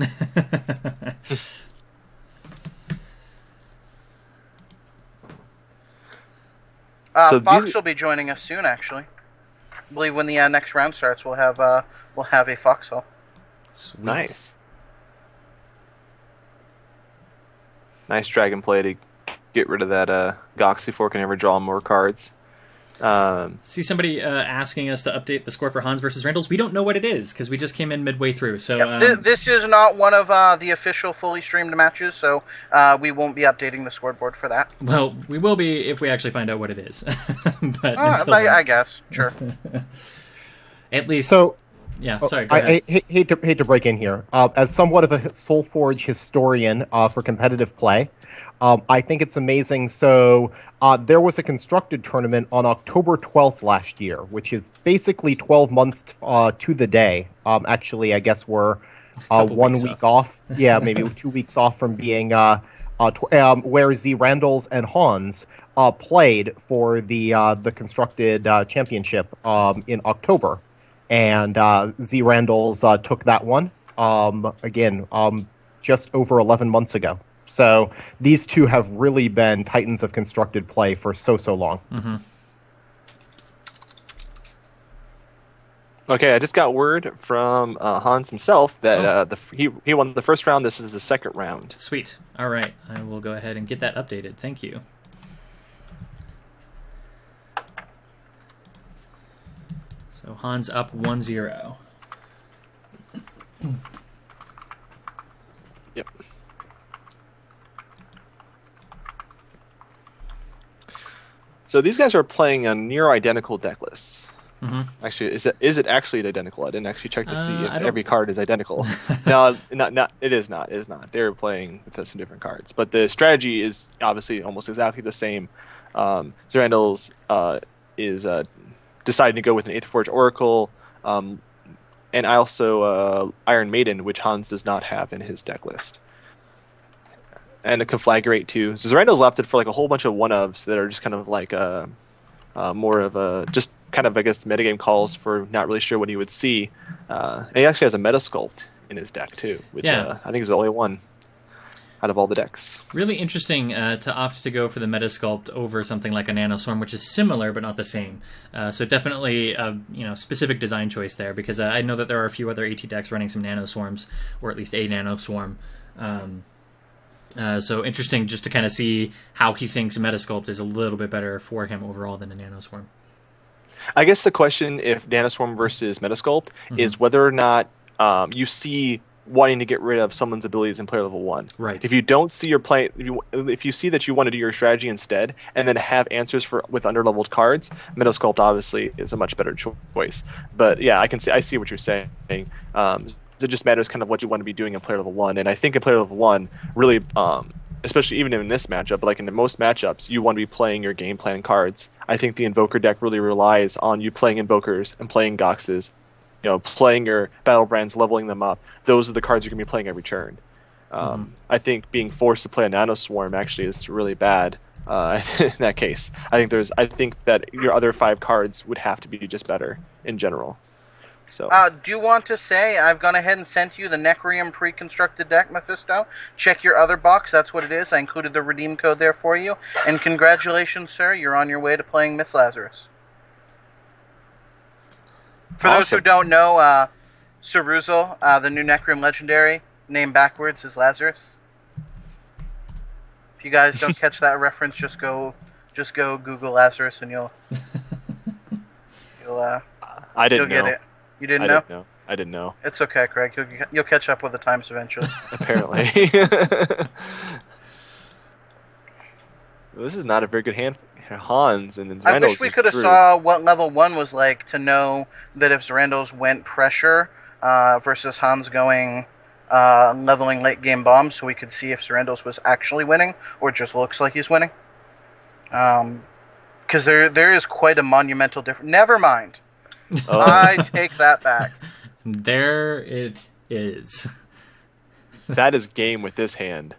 So Fox will be joining us soon, actually. I believe when the next round starts, we'll have a Foxhole. Sweet. Nice dragon play to get rid of that Gox before it can ever draw more cards. See somebody asking us to update the score for Hans versus Randall's. We don't know what it is because we just came in midway through. So this is not one of the official fully streamed matches, so we won't be updating the scoreboard for that. Well, we will be if we actually find out what it is. But I guess, sure. At least, So, yeah. Sorry. Go ahead. I hate to break in here. As somewhat of a SoulForge historian for competitive play, I think it's amazing. So there was a constructed tournament on October 12th last year, which is basically 12 months to the day. Actually, I guess we're 1 week off. Yeah, maybe 2 weeks off from being where Z Randalls and Hans played for the constructed championship in October. And Z Randalls took that one again just over 11 months ago. So these two have really been titans of constructed play for so long. Mm-hmm. Okay, I just got word from Hans himself that he won the first round. This is the second round. Sweet. All right, I will go ahead and get that updated. Thank you. So Hans up 1-0. Yep. So these guys are playing on near identical deck lists. Mm-hmm. Actually, is it actually identical? I didn't actually check to see if don't- every card is identical. No, not. It is not. It is not. They're playing with some different cards, but the strategy is obviously almost exactly the same. Zerandals is deciding to go with an Eighth Forge Oracle, and I also Iron Maiden, which Hans does not have in his deck list, and a Conflagrate too. So Zerandals opted for like a whole bunch of one-ofs that are just kind of like more of a just kind of, I guess, metagame calls for not really sure what he would see. And he actually has a Metasculpt in his deck too, which I think is the only one out of all the decks. Really interesting to opt to go for the Metasculpt over something like a Nanoswarm, which is similar but not the same. So definitely a specific design choice there, because I know that there are a few other AT decks running some Nanoswarms, or at least a Nanoswarm. So interesting just to kind of see how he thinks Metasculpt is a little bit better for him overall than a Nanoswarm. I guess the question, if Nanoswarm versus Metasculpt, is whether or not you see wanting to get rid of someone's abilities in player level 1. Right. If you don't see your play, if you see that you want to do your strategy instead, and then have answers with underleveled cards, Metasculpt obviously is a much better choice. But yeah, I see what you're saying. It just matters kind of what you want to be doing in player level 1, and I think in player level 1, really, especially even in this matchup, but like in the most matchups, you want to be playing your game plan cards. I think the Invoker deck really relies on you playing Invokers and playing Goxes, playing your Battle Brands, leveling them up. Those are the cards you're going to be playing every turn. I think being forced to play a Nanoswarm actually is really bad in that case. I think that your other 5 cards would have to be just better in general. So. Do you want to say I've gone ahead and sent you the Necreum pre-constructed deck, Mephisto? Check your other box. That's what it is. I included the redeem code there for you. And congratulations, sir. You're on your way to playing Miss Lazarus. For those who don't know, Ceruzal, the new Necreum Legendary, name backwards is Lazarus. If you guys don't catch that reference, just go Google Lazarus and you'll I didn't get know. it. You didn't know? I didn't know. It's okay, Craig. You'll catch up with the times eventually. Apparently. This is not a very good hand. Hans and Zerandals. I wish we could have saw what level 1 was like to know that if Zerandals went pressure versus Hans going leveling late game bombs, so we could see if Zerandals was actually winning or just looks like he's winning. Because there is quite a monumental difference. Never mind. Oh. I take that back. There it is. That is game with this hand.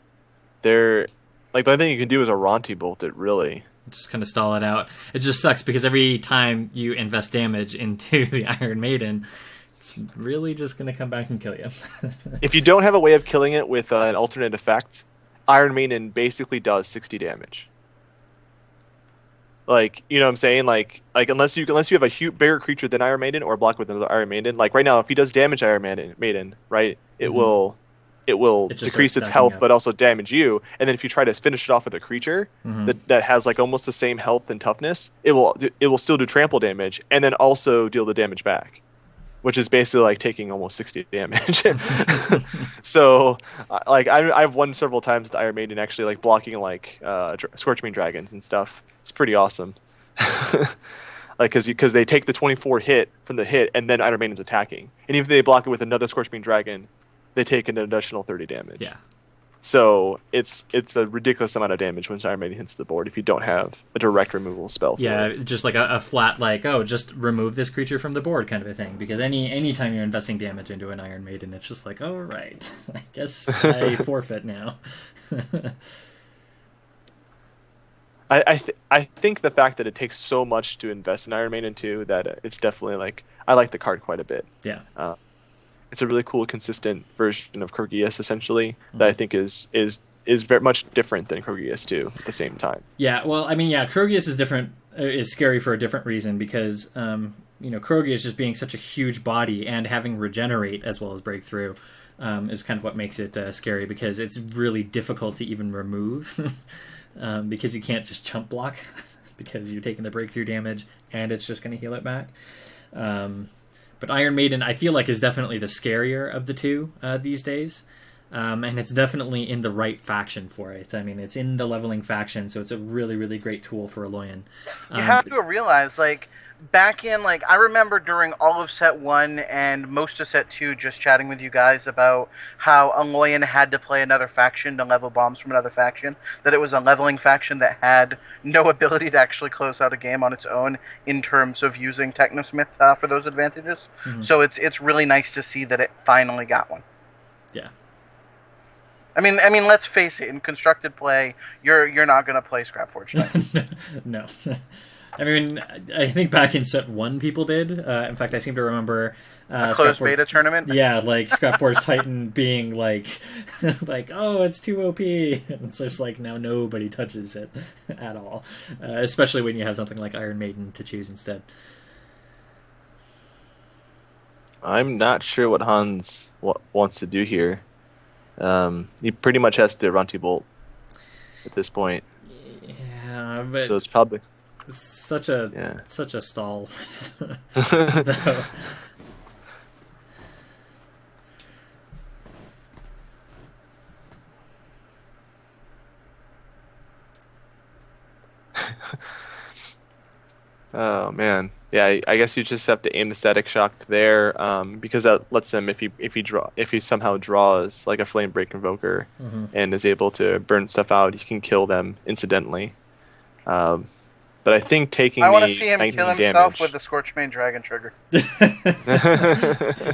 The only thing you can do is a Ronti bolt it, really. Just kind of stall it out. It just sucks because every time you invest damage into the Iron Maiden, it's really just going to come back and kill you. If you don't have a way of killing it with an alternate effect, Iron Maiden basically does 60 damage. Like, you know what I'm saying? Like unless you have a bigger creature than Iron Maiden or block with another Iron Maiden. Like right now, if he does damage Iron Maiden, right, it will decrease its health, but also damage you. And then if you try to finish it off with a creature that has like almost the same health and toughness, it will still do trample damage and then also deal the damage back, which is basically like taking almost 60 damage. So, I've won several times with Iron Maiden actually like blocking like Scorchmain Dragons and stuff. It's pretty awesome. Because they take the 24 hit from the hit and then Iron Maiden's attacking, and even if they block it with another Scorchmain Dragon, they take an additional 30 damage. Yeah. So it's a ridiculous amount of damage when Iron Maiden hits the board if you don't have a direct removal spell. Yeah, just like a flat just remove this creature from the board kind of a thing. Because any time you're investing damage into an Iron Maiden, it's just like, oh right, I guess I forfeit now. I think the fact that it takes so much to invest in Iron Maiden too, that it's definitely I like the card quite a bit. Yeah. It's a really cool, consistent version of Krogius, essentially, that I think is very much different than Krogius too at the same time. Yeah, well, I mean, Krogius is different, is scary for a different reason because Krogius just being such a huge body and having regenerate as well as breakthrough is kind of what makes it scary, because it's really difficult to even remove. Because you can't just chump block because you're taking the breakthrough damage and it's just going to heal it back. But Iron Maiden, I feel like, is definitely the scarier of the two these days. And it's definitely in the right faction for it. I mean, it's in the leveling faction, so it's a really, really great tool for Aloyan. You have to realize, back in, I remember during all of Set 1 and most of Set 2 just chatting with you guys about how Aloyan had to play another faction to level bombs from another faction, that it was a leveling faction that had no ability to actually close out a game on its own in terms of using Technosmith for those advantages. Mm-hmm. So it's really nice to see that it finally got one. Yeah. I mean, let's face it, in constructed play, you're not going to play Scrapforge. No. I mean, I think back in Set 1 people did. In fact, I seem to remember... a closed beta tournament? Yeah, Scrapforge Titan being oh, it's too OP. And so it's now nobody touches it at all. Especially when you have something like Iron Maiden to choose instead. I'm not sure what Hans wants to do here. He pretty much has to Ronti Bolt at this point. Yeah, but... So it's probably... Such a stall. Oh man, yeah. I guess you just have to aim the Static Shock there, because that lets him, if he somehow draws like a Flame Break Invoker and is able to burn stuff out, he can kill them incidentally. But I think taking I want to the see him 19 kill himself damage. with the Scorchmane Dragon trigger.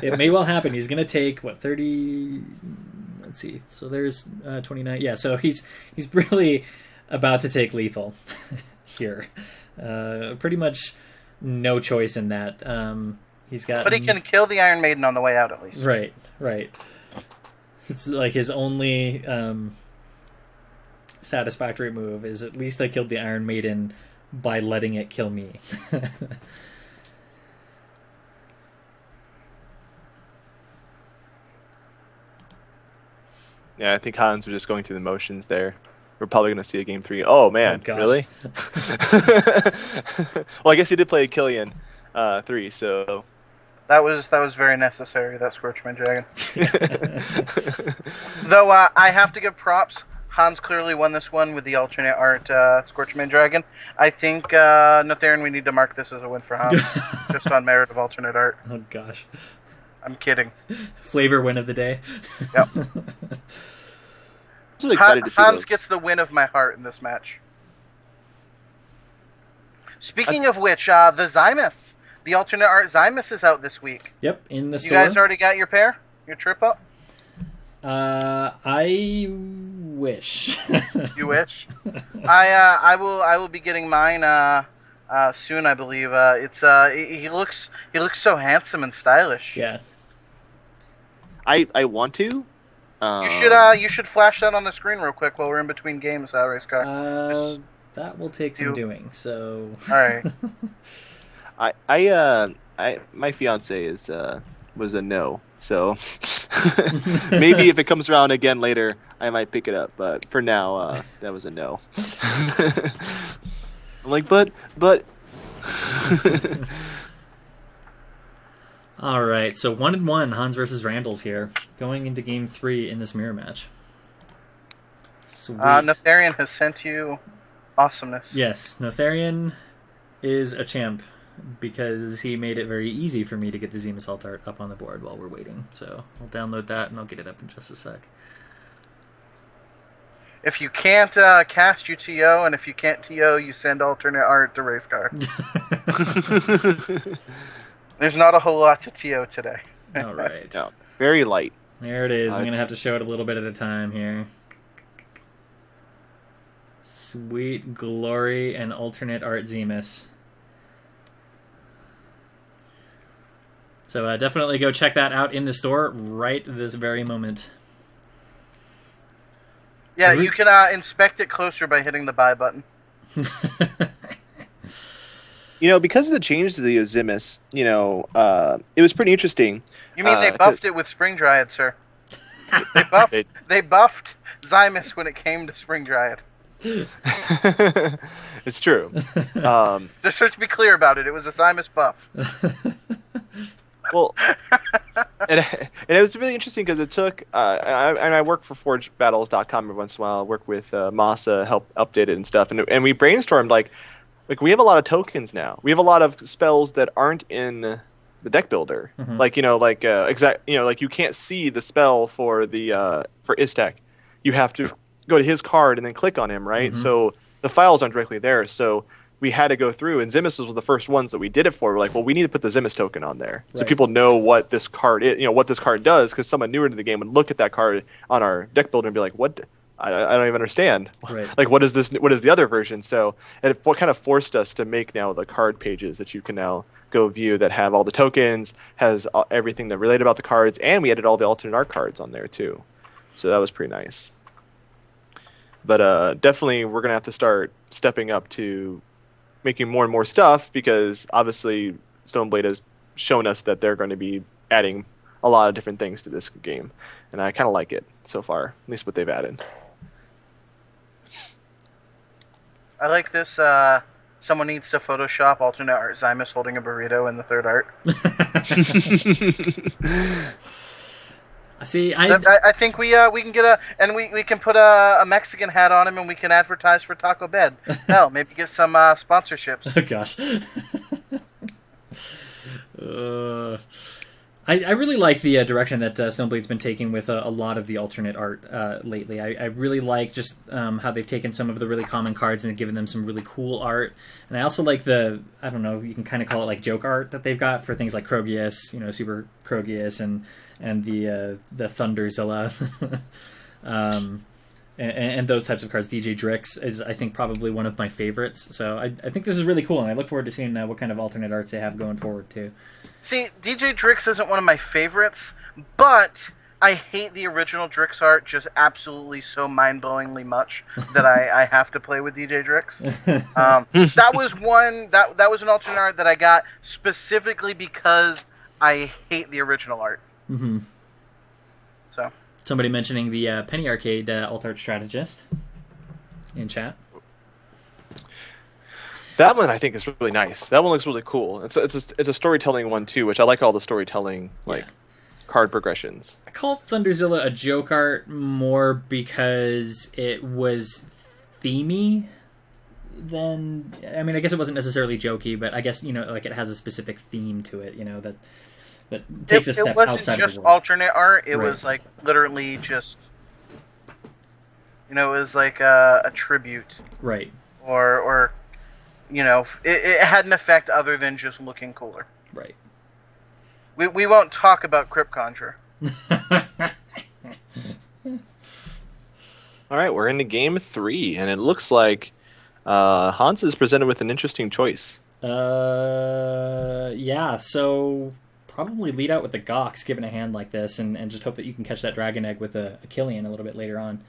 It may well happen. He's going to take, 30... Let's see. So there's 29. Yeah, so he's really about to take lethal here. Pretty much no choice in that. He's got... But he can kill the Iron Maiden on the way out, at least. Right. It's like his only satisfactory move is at least I killed the Iron Maiden by letting it kill me. Yeah, I think Hans was just going through the motions there. We're probably going to see a game 3. Oh man, gosh. really? Well, I guess he did play a Killian 3, so That was very necessary, that Scorchmane Dragon. Though I have to give props. Hans clearly won this one with the alternate art Scorchmane Dragon. I think, Notharian, we need to mark this as a win for Hans. Just on merit of alternate art. Oh gosh. I'm kidding. Flavor win of the day. Yep. I'm really excited to see Hans those. gets the win of my heart in this match. Speaking of which, the Zymus, the alternate art Zymus is out this week. Yep, in the You store. guys already got your pair? Your trip up? I wish. You wish? I will be getting mine soon, I believe. He looks so handsome and stylish. Yeah. I want to. You should flash that on the screen real quick while we're in between games, Race Car. That will take some doing. So. All right. My fiance was a no, so maybe if it comes around again later, I might pick it up. But for now, that was a no. I'm like, but. All right, so 1-1, Hans versus Randall's here, going into game 3 in this mirror match. Sweet. Notharian has sent you awesomeness. Yes, Notharian is a champ because he made it very easy for me to get the Zima Salt art up on the board while we're waiting. So I'll download that and I'll get it up in just a sec. If you can't cast, you TO, and if you can't TO, you send alternate art to Race Car. There's not a whole lot to TO today. All right. No, very light. There it is. I'm going to have to show it a little bit at a time here. Sweet Glory and alternate art Zemus. So definitely go check that out in the store right this very moment. Yeah, you can inspect it closer by hitting the buy button. Because of the change to the Ozimus, it was pretty interesting. You mean they buffed it with Spring Dryad, sir? They buffed Zymus when it came to Spring Dryad. It's true. Just to be clear about it, it was a Zymus buff. Well, and it was really interesting because it took, I work for ForgeBattles.com every once in a while. I work with Masa, help update it and stuff, and we brainstormed like we have a lot of tokens now. We have a lot of spells that aren't in the deck builder. Mm-hmm. Like you can't see the spell for the for Istek. You have to go to his card and then click on him, right? Mm-hmm. So the files aren't directly there. So we had to go through, and Zimus was one of the first ones that we did it for. We're like, well, we need to put the Zimus token on there so people know what this card is, what this card does, because someone newer to the game would look at that card on our deck builder and be like, what? I don't even understand. Right. Like, what is this? What is the other version? So it kind of forced us to make now the card pages that you can now go view that have all the tokens, has everything that relate about the cards, and we added all the alternate art cards on there too. So that was pretty nice. But definitely, we're gonna have to start stepping up to making more and more stuff, because obviously Stoneblade has shown us that they're going to be adding a lot of different things to this game, and I kind of like it so far, at least what they've added. I like this. Someone needs to Photoshop alternate art Zymus holding a burrito in the third art. See, I think we can get we can put a Mexican hat on him, and we can advertise for Taco Bed. Hell, maybe get some sponsorships. Oh gosh. I really like the direction that Snowblade's been taking with a lot of the alternate art lately. I really like just how they've taken some of the really common cards and given them some really cool art. And I also like I don't know, you can kind of call it like joke art that they've got for things like Krogius, Super Krogius, and the Thunderzilla. And those types of cards. DJ Drix is, I think, probably one of my favorites. So I think this is really cool, and I look forward to seeing what kind of alternate arts they have going forward, too. See, DJ Drix isn't one of my favorites, but I hate the original Drix art just absolutely so mind-blowingly much that I have to play with DJ Drix. That was an alternate art that I got specifically because I hate the original art. Mm-hmm. So somebody mentioning the Penny Arcade alt art strategist in chat. That one I think is really nice. That one looks really cool. It's a storytelling one too, which I like all the storytelling card progressions. I call Thunderzilla a joke art more because it was themey than I guess it wasn't necessarily jokey, but I guess it has a specific theme to it. That takes a step outside of the world. It wasn't just alternate art. It was like literally just it was like a tribute, right? Or it had an effect other than just looking cooler. Right. We won't talk about Crypt Conjure. All right, we're into game 3, and it looks like Hans is presented with an interesting choice. Yeah, so probably lead out with the Gox, given a hand like this, and just hope that you can catch that Dragon Egg with a Killian a little bit later on.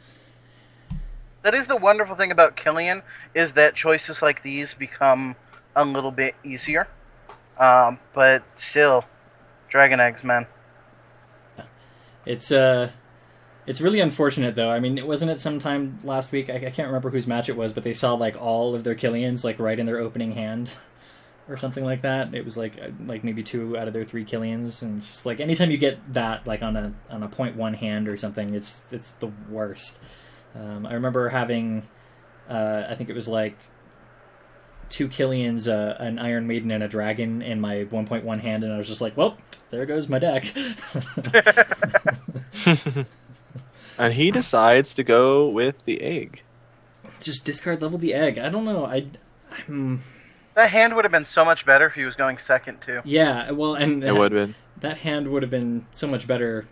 That is the wonderful thing about Killian, is that choices like these become a little bit easier. But still, Dragon Eggs, man. It's really unfortunate, though. I mean, wasn't it sometime last week? I can't remember whose match it was, but they saw all of their Killians right in their opening hand, or something like that. It was like maybe 2 out of their 3 Killians, and it's just anytime you get that on a 0.1 hand or something, it's the worst. I remember having, I think it was 2 Killians, an Iron Maiden, and a Dragon in my 1.1 hand, and I was just well, there goes my deck. And he decides to go with the egg. Just discard level the egg. I don't know. That hand would have been so much better if he was going second, too. Yeah, well, and it would have been. That hand would have been so much better.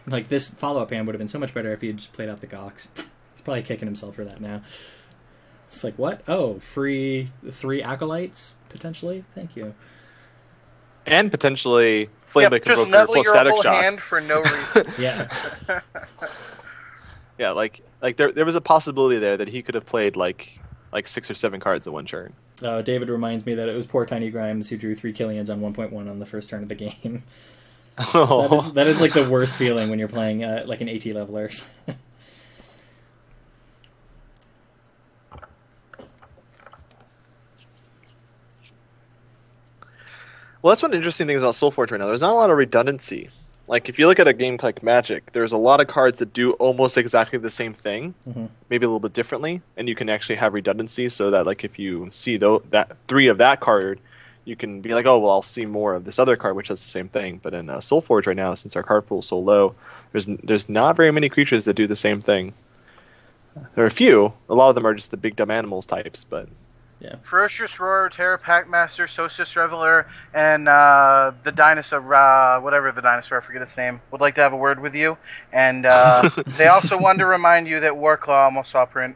This follow-up hand would have been so much better if he had just played out the Gox. He's probably kicking himself for that now. It's what? Oh, free 3 Acolytes, potentially? Thank you. And potentially Flamebake Convoker plus Static Shock. Just hand for no reason. Yeah. Yeah, there was a possibility there that he could have played 6 or 7 cards in one turn. David reminds me that it was poor Tiny Grimes who drew 3 Killians on 1.1 on the first turn of the game. Oh. That is the worst feeling when you're playing an AT leveler. Well, that's one of the interesting things about Soulforge right now. There's not a lot of redundancy. If you look at a game like Magic, there's a lot of cards that do almost exactly the same thing, maybe a little bit differently, and you can actually have redundancy so that if you see that 3 of that card, you can be oh, well, I'll see more of this other card, which does the same thing. But in Soulforge right now, since our card pool is so low, there's not very many creatures that do the same thing. There are a few. A lot of them are just the big dumb animals types, but... Yeah. Ferocious Roar, Terra Packmaster, Solstice Reveler, and the dinosaur, whatever the dinosaur, I forget its name, would like to have a word with you. And they also wanted to remind you that Warclaw almost saw print.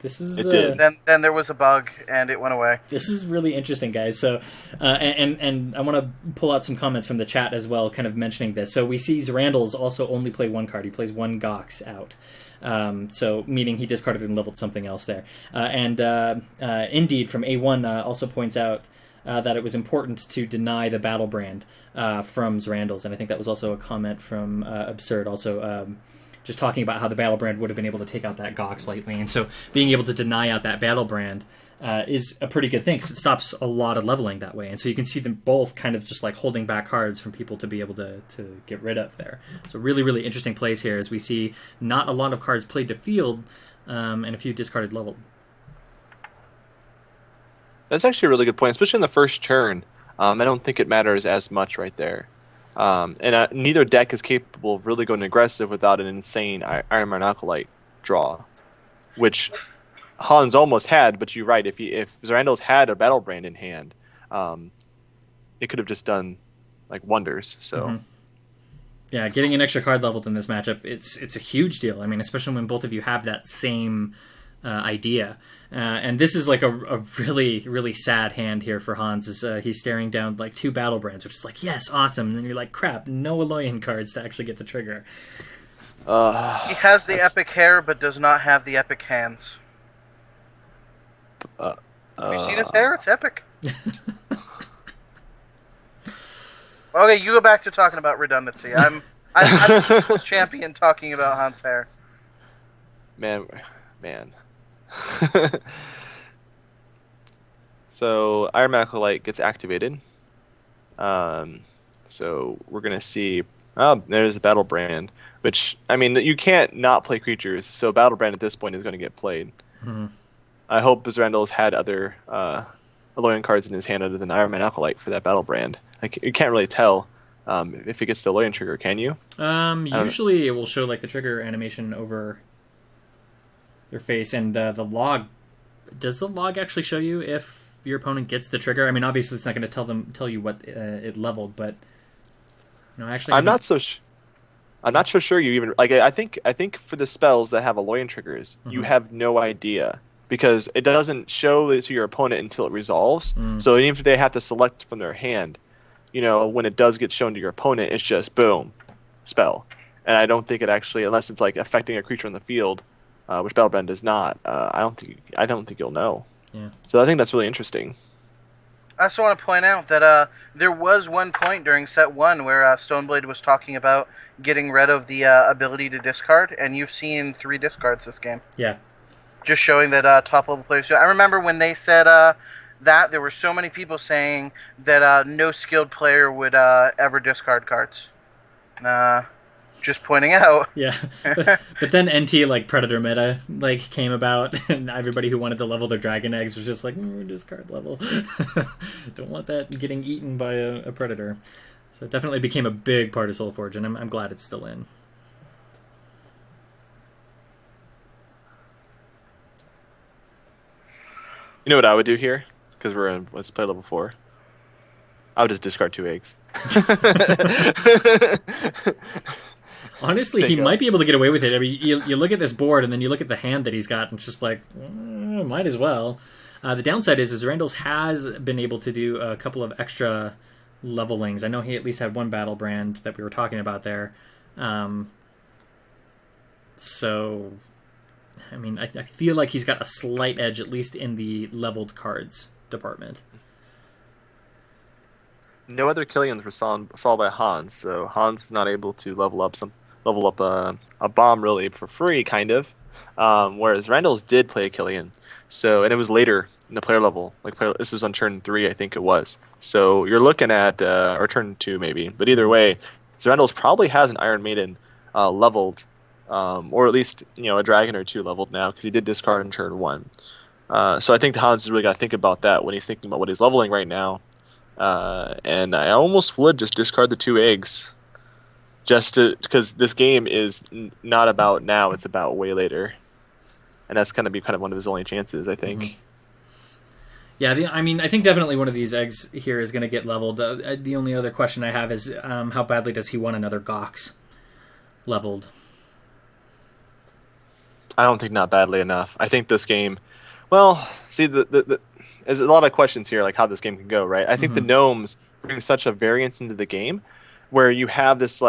This is it did. Then there was a bug, and it went away. This is really interesting, guys. So, and I want to pull out some comments from the chat as well, kind of mentioning this. So we see Randall's also only play 1 card. He plays 1 Gox out. So meaning he discarded and leveled something else there. And Indeed from A1 also points out that it was important to deny the battle brand from Zrandals, and I think that was also a comment from Absurd, also just talking about how the battle brand would have been able to take out that Gox lightly, and so being able to deny out that battle brand is a pretty good thing because it stops a lot of leveling that way. And so you can see them both kind of just like holding back cards from people to be able to get rid of there. So really, really interesting plays here as we see not a lot of cards played to field and a few discarded leveled. That's actually a really good point, especially in the first turn. I don't think it matters as much right there. And neither deck is capable of really going aggressive without an insane Iron Man Acolyte draw, which Hans almost had. But you're right. If Zarandal's had a Battle Brand in hand, it could have just done like wonders. So, yeah, getting an extra card leveled in this matchup, it's a huge deal. I mean, especially when both of you have that same idea. And this is like a really, really sad hand here for Hans. Is he's staring down like 2 Battle Brands, which is like, yes, awesome. And then you're like, crap, no Aloyan cards to actually get the trigger. He has the epic hair, but does not have the epic hands. Have you seen his hair? It's epic. Okay, you go back to talking about redundancy. I'm the people's champion talking about Hans' hair. Man. So Iron Acolyte gets activated. So we're gonna see. Oh, there's a Battle Brand, which I mean you can't not play creatures. So Battle Brand at this point is going to get played. I hope Zarandal's had other Aloyan cards in his hand other than Iron Man Acolyte for that Battle Brand. Like you can't really tell if it gets the Aloyan trigger. Can you? Usually it will show like the trigger animation over their face, and the log. Does the log actually show you if your opponent gets the trigger? I mean, obviously it's not going to tell you what it leveled, but actually, I'm not so sure. You even like. I think for the spells that have Aloyan triggers, you have no idea because it doesn't show it to your opponent until it resolves. So even if they have to select from their hand, when it does get shown to your opponent, it's just boom, spell. And I don't think it actually, unless it's like affecting a creature on the field. Which Battlebrand does not. I don't think you'll know. Yeah. So I think that's really interesting. I also want to point out that there was one point during set 1 where Stoneblade was talking about getting rid of the ability to discard, and you've seen 3 discards this game. Yeah. Just showing that top level players do. I remember when they said that there were so many people saying that no skilled player would ever discard cards. Just pointing out. Yeah. But then NT like Predator meta came about, and everybody who wanted to level their dragon eggs was just like, discard level. Don't want that getting eaten by a Predator. So it definitely became a big part of Soulforge, and I'm glad it's still in. You know what I would do here? Because we're in let's play level 4. I would just discard 2 eggs. Honestly, he might be able to get away with it. I mean, you look at this board, and then you look at the hand that he's got, and it's just like, might as well. The downside is Randall's has been able to do a couple of extra levelings. I know he at least had 1 Battle Brand that we were talking about there. So, I mean, I feel like he's got a slight edge, at least in the leveled cards department. No other Killians were solved by Hans, so Hans was not able to level up a bomb really for free, kind of. Whereas Randall's did play a Killian, and it was later in the player level. This was on turn 3, I think it was. So you're looking at or turn 2 maybe, but either way, Randall's probably has an Iron Maiden leveled, or at least a dragon or 2 leveled now because he did discard in turn 1. So I think Hans has really got to think about that when he's thinking about what he's leveling right now. And I almost would just discard the 2 eggs, because this game is not about now; it's about way later, and that's going to be kind of one of his only chances, I think. Yeah, I think definitely one of these eggs here is going to get leveled. The only other question I have is how badly does he want another Gox leveled? I don't think not badly enough. I think this game. Well, see there's a lot of questions here, like how this game can go, right? I think the gnomes bring such a variance into the game, where you have this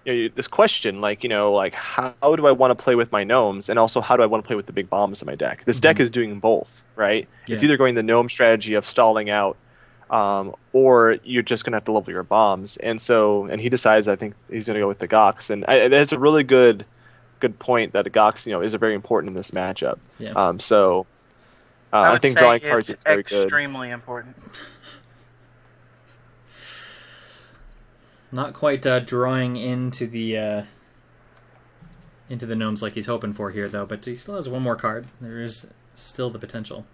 this question, how do I want to play with my gnomes, and also how do I want to play with the big bombs in my deck? This deck is doing both, right? Yeah. It's either going the gnome strategy of stalling out, or you're just going to have to level your bombs. And he decides, I think he's going to go with the Gox, and that's a really good point that the Gox, is very important in this matchup. Yeah. I I would think say drawing cards it's is very good. extremely important. Not quite drawing into the gnomes like he's hoping for here, though. But he still has one more card. There is still the potential.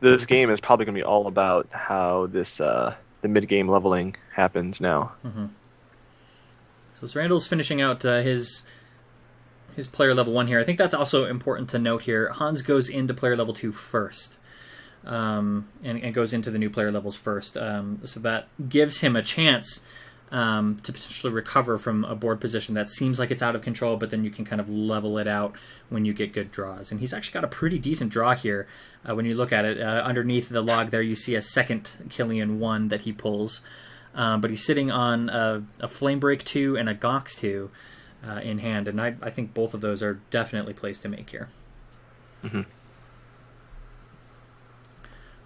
This game is probably going to be all about how this the mid-game leveling happens now. Mm-hmm. So as Randall's finishing out his player level 1 here, I think that's also important to note here. Hans goes into player level 2 first, and goes into the new player levels first. So that gives him a chance to potentially recover from a board position that seems like it's out of control, but then you can kind of level it out when you get good draws. And he's actually got a pretty decent draw here when you look at it. Underneath the log there, you see a second Killian 1 that he pulls. But he's sitting on a Flame Break 2 and a Gox 2 in hand, and I think both of those are definitely plays to make here. Mm-hmm.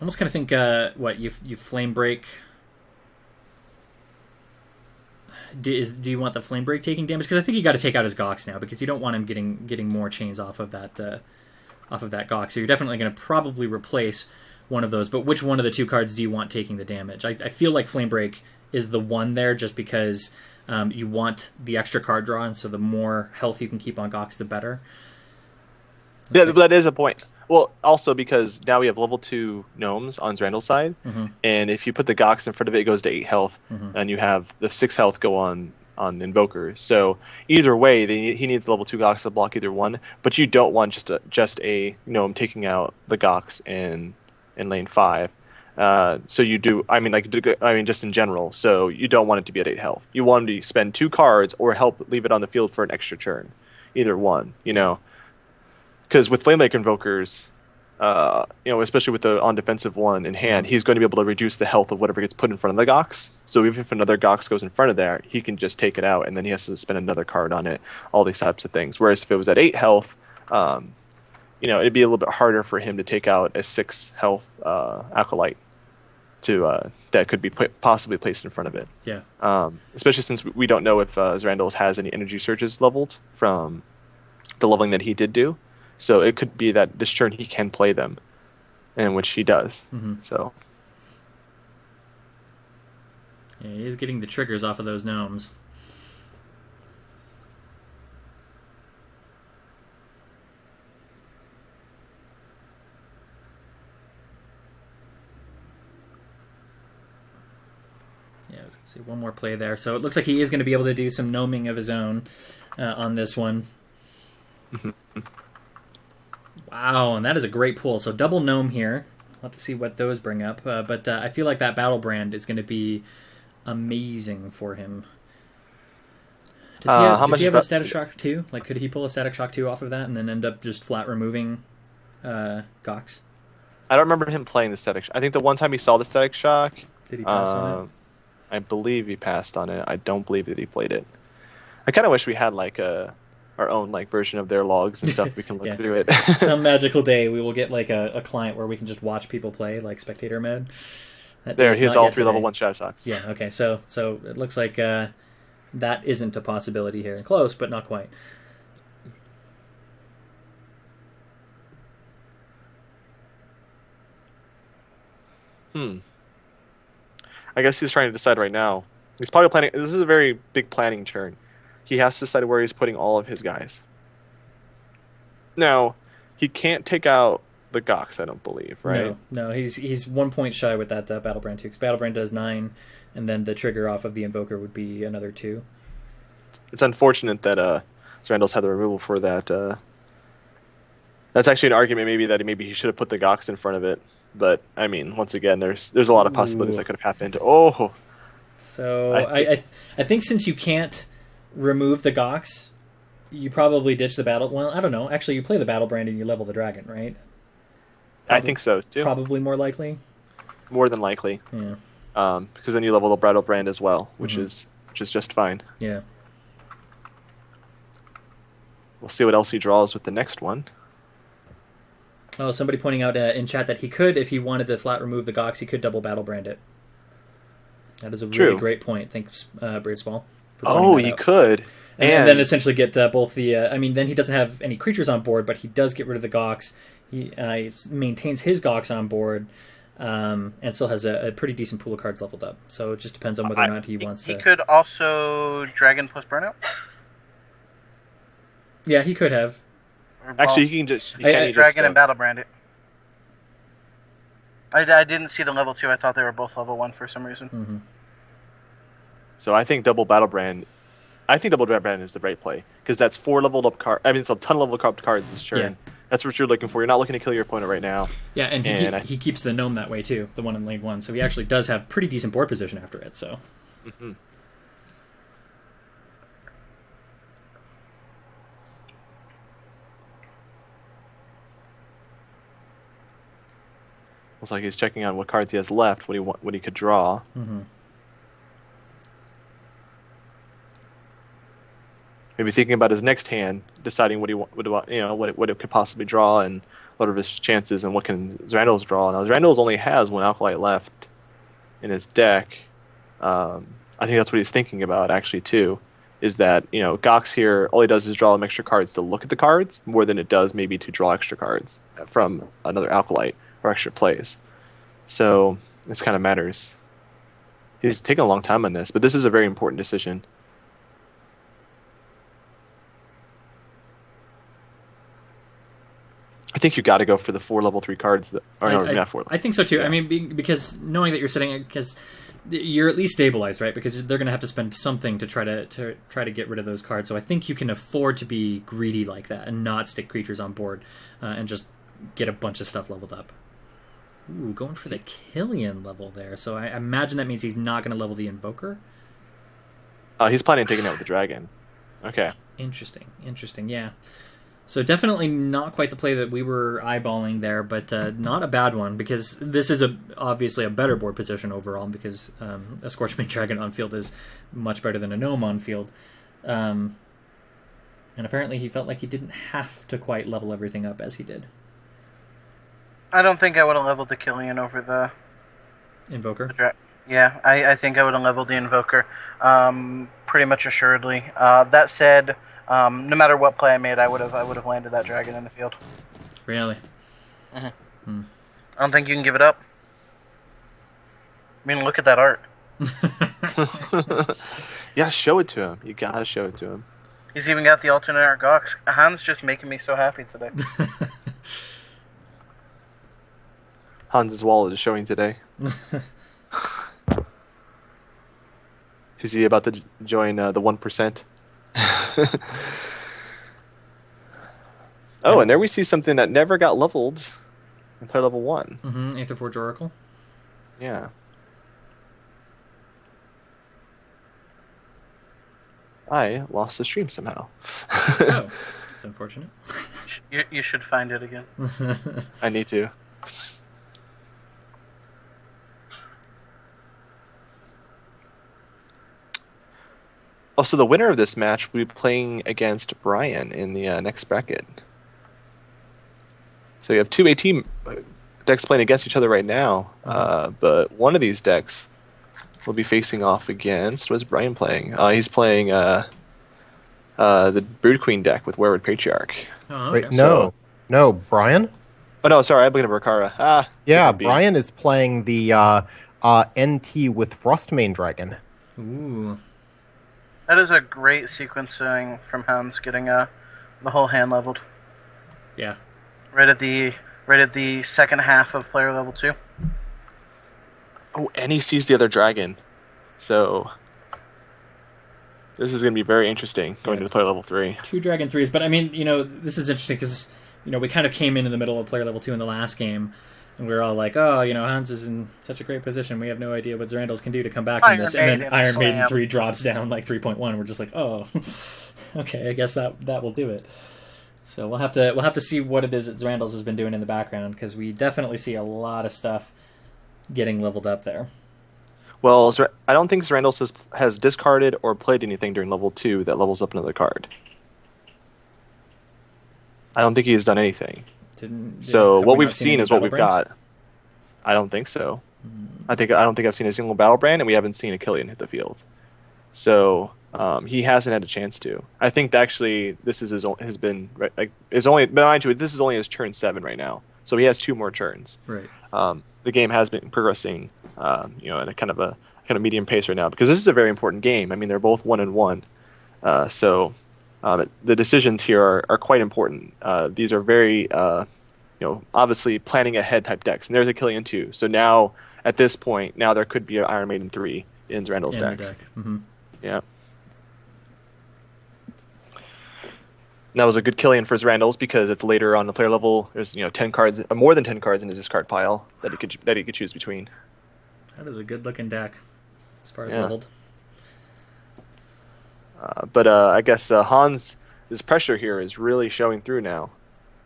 Almost kind of think, you Flame Break. Do you want the Flame Break taking damage? Because I think you got to take out his Gox now, because you don't want him getting more chains off of that Gox. So you're definitely going to probably replace one of those. But which one of the two cards do you want taking the damage? I feel like Flame Break is the one there, just because you want the extra card draw, and so the more health you can keep on Gox, the better. Yeah, that is a point. Well, also because now we have level 2 gnomes on Randall's side, Mm-hmm. and if you put the Gox in front of it, it goes to 8 health, Mm-hmm. and you have the 6 health go on Invoker. So either way, he needs level 2 Gox to block either one, but you don't want just a gnome taking out the Gox in lane 5. So you do, just in general, so you don't want it to be at 8 health. You want him to spend 2 cards or leave it on the field for an extra turn. Either one, Because with Flamemaker Invokers, especially with the on-defensive one in hand, he's going to be able to reduce the health of whatever gets put in front of the Gox. So even if another Gox goes in front of there, he can just take it out, and then he has to spend another card on it, all these types of things. Whereas if it was at 8 health, it'd be a little bit harder for him to take out a 6 health Acolyte that could be possibly placed in front of it. Yeah. Especially since we don't know if Zrandals has any energy surges leveled from the leveling that he did do. So it could be that this turn he can play them, and which he does. Mm-hmm. So Yeah, he is getting the triggers off of those gnomes. Yeah, I was going to say one more play there. So it looks like he is going to be able to do some gnoming of his own on this one. Wow, and that is a great pull. So double gnome here. We'll have to see what those bring up. But I feel like that Battle Brand is going to be amazing for him. Does he have a Static Shock 2? Like, could he pull a Static Shock 2 off of that and then end up just flat removing Gox? I don't remember him playing the Static Shock. I think the one time he saw the Static Shock, Did he pass on it? I believe he passed on it. I don't believe that he played it. I kind of wish we had our own version of their logs and stuff. We can look Yeah. through it. Some magical day we will get a client where we can just watch people play, like spectator mode. That There, is he has not all yet 3 level today. 1 Shadow Shocks. Yeah, okay, so it looks like that isn't a possibility here. Close, but not quite. I guess he's trying to decide right now. He's probably planning. This is a very big planning turn. He has to decide where he's putting all of his guys. Now, he can't take out the Gox, I don't believe, right? No, he's 1 point shy with that Battle Brand 2, because Battle Brand does 9, and then the trigger off of the Invoker would be another 2. It's unfortunate that Randall's had the removal for that. That's actually an argument maybe he should have put the Gox in front of it. But I mean, once again, there's a lot of possibilities that could have happened. Oh, so I think since you can't remove the Gox, you probably ditch the battle. Well, I don't know. Actually, you play the Battle Brand and you level the dragon, right? I think so too. Probably more likely. More than likely. Yeah. Because then you level the Battle Brand as well, which is just fine. Yeah. We'll see what else he draws with the next one. Oh, somebody pointing out in chat that he could, if he wanted to flat remove the Gox, he could double Battle Brand it. That is a really True. great point. Thanks, Bravesball. Oh, you could. And then essentially get both the... then he doesn't have any creatures on board, but he does get rid of the Gox. He maintains his Gox on board, and still has a pretty decent pool of cards leveled up. So it just depends on whether or not he wants to... He could also Dragon plus Burnout. Yeah, he could have. Actually, you can just... Dragon and Battlebrand it. I didn't see the level 2. I thought they were both level 1 for some reason. Mm-hmm. So I think double Battlebrand is the right play, because that's 4 leveled up cards. I mean, it's a ton of leveled up cards this turn. Yeah. That's what you're looking for. You're not looking to kill your opponent right now. Yeah, and he keeps the gnome that way too, the one in lane 1. So he actually does have pretty decent board position after it. So. Mm-hmm. Looks like he's checking on what cards he has left, what he could draw. Mm-hmm. Maybe thinking about his next hand, deciding what it could possibly draw, and what are his chances, and what can Zrandals draw. Now Zrandals only has 1 Alkalite left in his deck. I think that's what he's thinking about actually too. Is that Gox here, all he does is draw extra cards to look at the cards more than it does maybe to draw extra cards from another Alkalite or extra plays. So this kind of matters. He's taken a long time on this, but this is a very important decision. I think you got to go for the 4 level 3 cards. Not 4. I think so too. Yeah. I mean, because knowing that you're sitting, because you're at least stabilized, right? Because they're going to have to spend something to try to get rid of those cards. So I think you can afford to be greedy like that and not stick creatures on board and just get a bunch of stuff leveled up. Ooh, going for the Killian level there. So I imagine that means he's not going to level the Invoker. He's planning on taking it with the Dragon. Okay. Interesting. Yeah. So definitely not quite the play that we were eyeballing there, but not a bad one, because this is obviously a better board position overall, because a Scorchmane Dragon on field is much better than a Gnome on field. And apparently he felt like he didn't have to quite level everything up as he did. I don't think I would have leveled the Killian over the Invoker? Yeah, I think I would have leveled the Invoker pretty much assuredly. That said, no matter what play I made, I would have landed that Dragon in the field. Really? Mm-hmm. I don't think you can give it up. I mean, look at that art. Yeah, show it to him. You gotta show it to him. He's even got the alternate art Gox. Hans just making me so happy today. Hans's wallet is showing today. Is he about to join the 1%? Oh, and there we see something that never got leveled in player level 1. Mm-hmm. Aetherforge Oracle. Yeah. I lost the stream somehow. Oh, that's unfortunate. You should find it again. I need to. Oh, so the winner of this match will be playing against Brian in the next bracket. So you have 2 AT decks playing against each other right now, but one of these decks will be facing off against... What is Brian playing? He's playing the Brood Queen deck with Werewood Patriarch. Oh, okay. Wait, no, Brian? Oh, no, sorry, I'm looking at Rikara. Yeah, Brian is playing the NT with Frostmane Dragon. Ooh. That is a great sequencing from Hans getting the whole hand leveled. Yeah. Right at the second half of player level 2. Oh, and he sees the other dragon. So this is going to be very interesting going into player level 3. 2 Dragon 3s, but I mean, this is interesting because, we kind of came in the middle of player level 2 in the last game, and we were all like, oh, Hans is in such a great position. We have no idea what Zerandals can do to come back from this. And then Iron Maiden 3 drops down like 3.1. We're just like, oh, okay, I guess that will do it. So we'll have to see what it is that Zerandals has been doing in the background, because we definitely see a lot of stuff getting leveled up there. Well, I don't think Zerandals has discarded or played anything during level 2 that levels up another card. I don't think he has done anything. So what we've seen is what we've got. I don't think so. I don't think I've seen a single battle brand, and we haven't seen a Killian hit the field. So he hasn't had a chance to. I think that actually this is has been is only, but mind you, this is only his turn 7 right now, so he has 2 more turns. Right. The game has been progressing, at a kind of medium pace right now, because this is a very important game. I mean, they're both 1-1, so the decisions here are quite important. These are very obviously planning ahead type decks, and there's a Killian 2. So now at this point, now there could be an Iron Maiden 3 in Randall's deck. Mm-hmm. Yeah. And that was a good Killian for his Randalls because it's later on the player level. There's 10 cards, more than 10 cards in his discard pile that he could choose between. That is a good looking deck, as far as leveled. But I guess Hans' pressure here is really showing through now.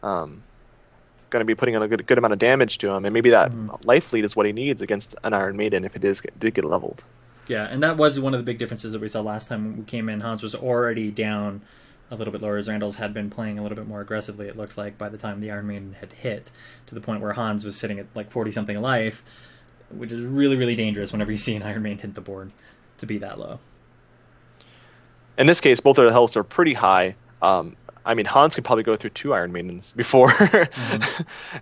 Going to be putting on a good amount of damage to him, and maybe that life lead is what he needs against an Iron Maiden if it did get leveled. Yeah, and that was one of the big differences that we saw last time when we came in. Hans was already down a little bit lower, as Randall's had been playing a little bit more aggressively, it looked like, by the time the Iron Maiden had hit, to the point where Hans was sitting at like 40-something life, which is really, really dangerous whenever you see an Iron Maiden hit the board to be that low. In this case, both of their healths are pretty high. I mean, Hans could probably go through 2 Iron Maidens before it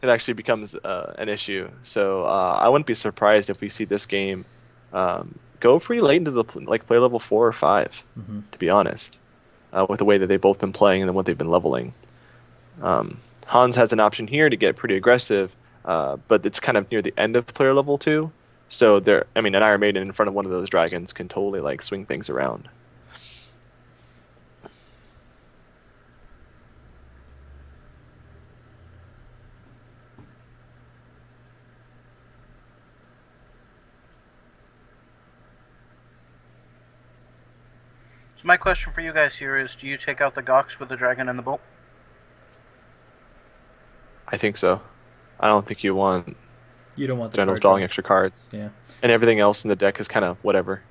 actually becomes an issue. So I wouldn't be surprised if we see this game go pretty late into the player level 4 or 5, to be honest, with the way that they've both been playing and what they've been leveling. Hans has an option here to get pretty aggressive, but it's kind of near the end of player level 2. So an Iron Maiden in front of one of those dragons can totally swing things around. My question for you guys here is, do you take out the Gox with the dragon and the bolt? I think so. I don't think you want the generals drawing extra cards. Yeah. And everything else in the deck is kind of whatever.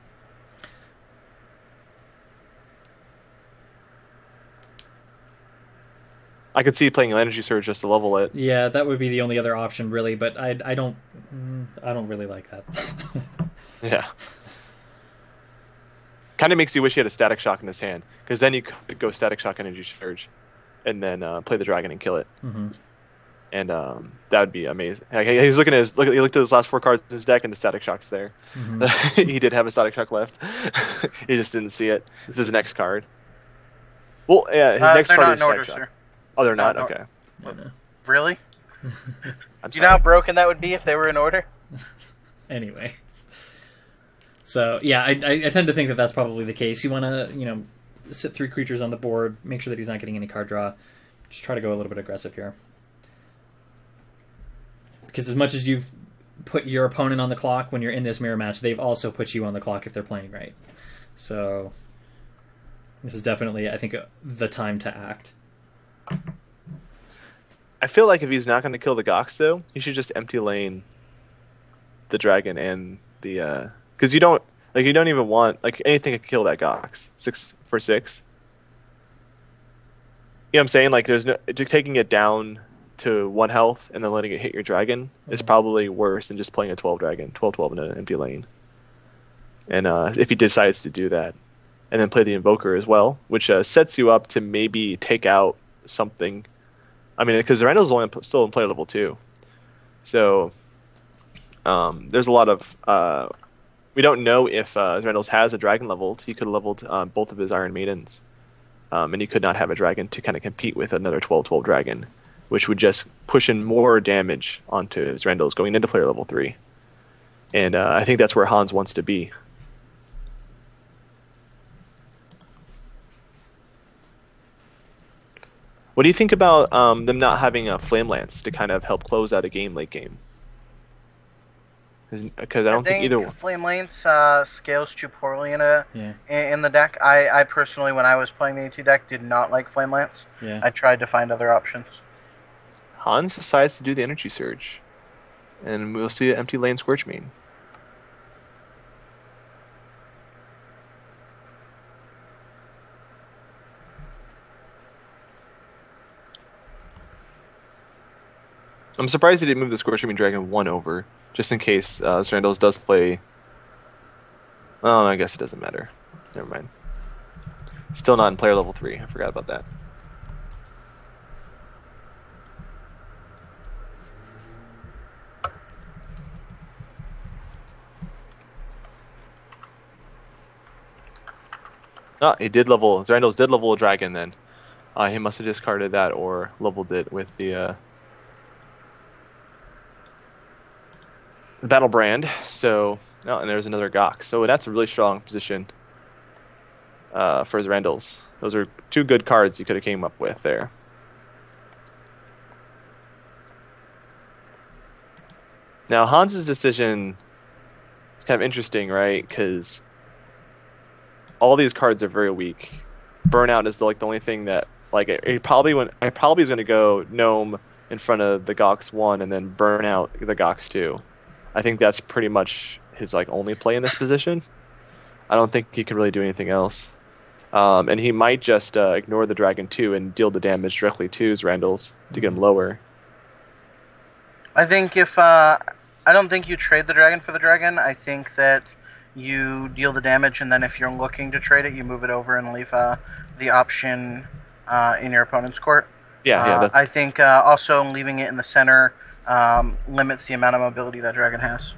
I could see playing Energy Surge just to level it. Yeah, that would be the only other option, really, but I don't really like that. Yeah. Kind of makes you wish he had a Static Shock in his hand, because then you could go Static Shock Energy Surge, and then play the dragon and kill it. And that would be amazing. He's he looked at his last 4 cards in his deck, and the Static Shock's there. He did have a Static Shock left. He just didn't see it. This is his next card. Well, yeah, his next card is Static Shock. Sir. Oh, they're not? Okay. No. Really? I'm Do you sorry. know how broken that would be if they were in order? Anyway. So, yeah, I tend to think that that's probably the case. You want to, sit 3 creatures on the board, make sure that he's not getting any card draw. Just try to go a little bit aggressive here. Because as much as you've put your opponent on the clock when you're in this mirror match, they've also put you on the clock if they're playing right. So, this is definitely, I think, the time to act. I feel like if he's not going to kill the Gox, though, he should just empty lane the dragon and the... Because you don't even want anything to kill that Gox 6 for 6. You know what I'm saying? There's no taking it down to 1 health and then letting it hit your dragon is probably worse than just playing a 12 dragon, 12 in an empty lane. And if he decides to do that, and then play the Invoker as well, which sets you up to maybe take out something. I mean, because Randall's still in play level 2, so there's a lot of. We don't know if Reynolds has a dragon leveled. He could have leveled both of his Iron Maidens. And he could not have a dragon to kind of compete with another 12/12 dragon, which would just push in more damage onto his Reynolds going into player level 3. And I think that's where Hans wants to be. What do you think about them not having a Flame Lance to kind of help close out a game late game? Because I don't think either one. Flame Lance scales too poorly in the deck. I personally, when I was playing the A2 deck, did not like Flame Lance. Yeah. I tried to find other options. Hans decides to do the Energy Surge, and we'll see an empty lane Scorchmane. I'm surprised he didn't move the Scorching Dragon 1 over, just in case Zerandals does play. Oh, I guess it doesn't matter. Never mind. Still not in player level 3. I forgot about that. Oh, Zerandals did level a dragon then. He must have discarded that or leveled it with the Battle Brand. So, oh, and there's another Gox. So that's a really strong position for Zerandals. Those are 2 good cards you could have came up with there. Now, Hans's decision is kind of interesting, right? Because all these cards are very weak. Burnout is the only thing that I probably is going to go Gnome in front of the Gox 1 and then burn out the Gox 2. I think that's pretty much his only play in this position. I don't think he can really do anything else. And he might just ignore the Dragon 2 and deal the damage directly to Zerandals to get him lower. I think if I don't think you trade the dragon for the dragon. I think that you deal the damage, and then if you're looking to trade it, you move it over and leave the option in your opponent's court. Yeah. I think also leaving it in the center limits the amount of mobility that dragon has.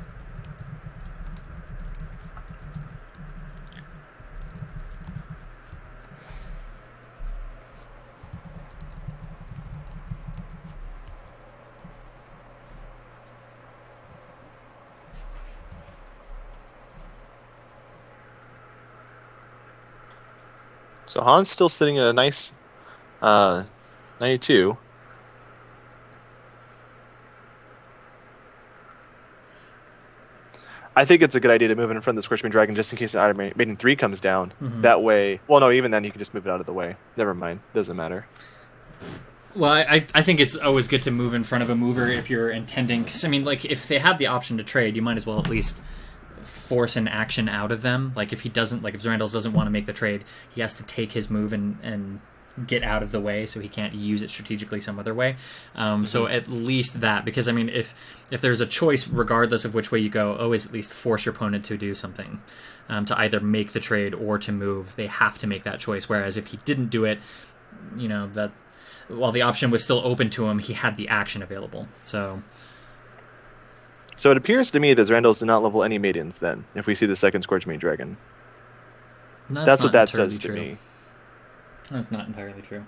So Han's still sitting at a nice 92. I think it's a good idea to move it in front of the Scorching Dragon just in case the Iron Maiden 3 comes down. Mm-hmm. That way... Well, no, even then you can just move it out of the way. Never mind. Doesn't matter. Well, I think it's always good to move in front of a mover if you're intending... Because, if they have the option to trade, you might as well at least force an action out of them. If he doesn't... if Zerandals doesn't want to make the trade, he has to take his move and get out of the way so he can't use it strategically some other way. So at least that, because if there's a choice regardless of which way you go, always at least force your opponent to do something, to either make the trade or to move. They have to make that choice, whereas if he didn't do it, that while the option was still open to him, he had the action available. So it appears to me that Zerandals did not level any maidens then, if we see the second Scorching Dragon. That's what that says to me. That's not entirely true.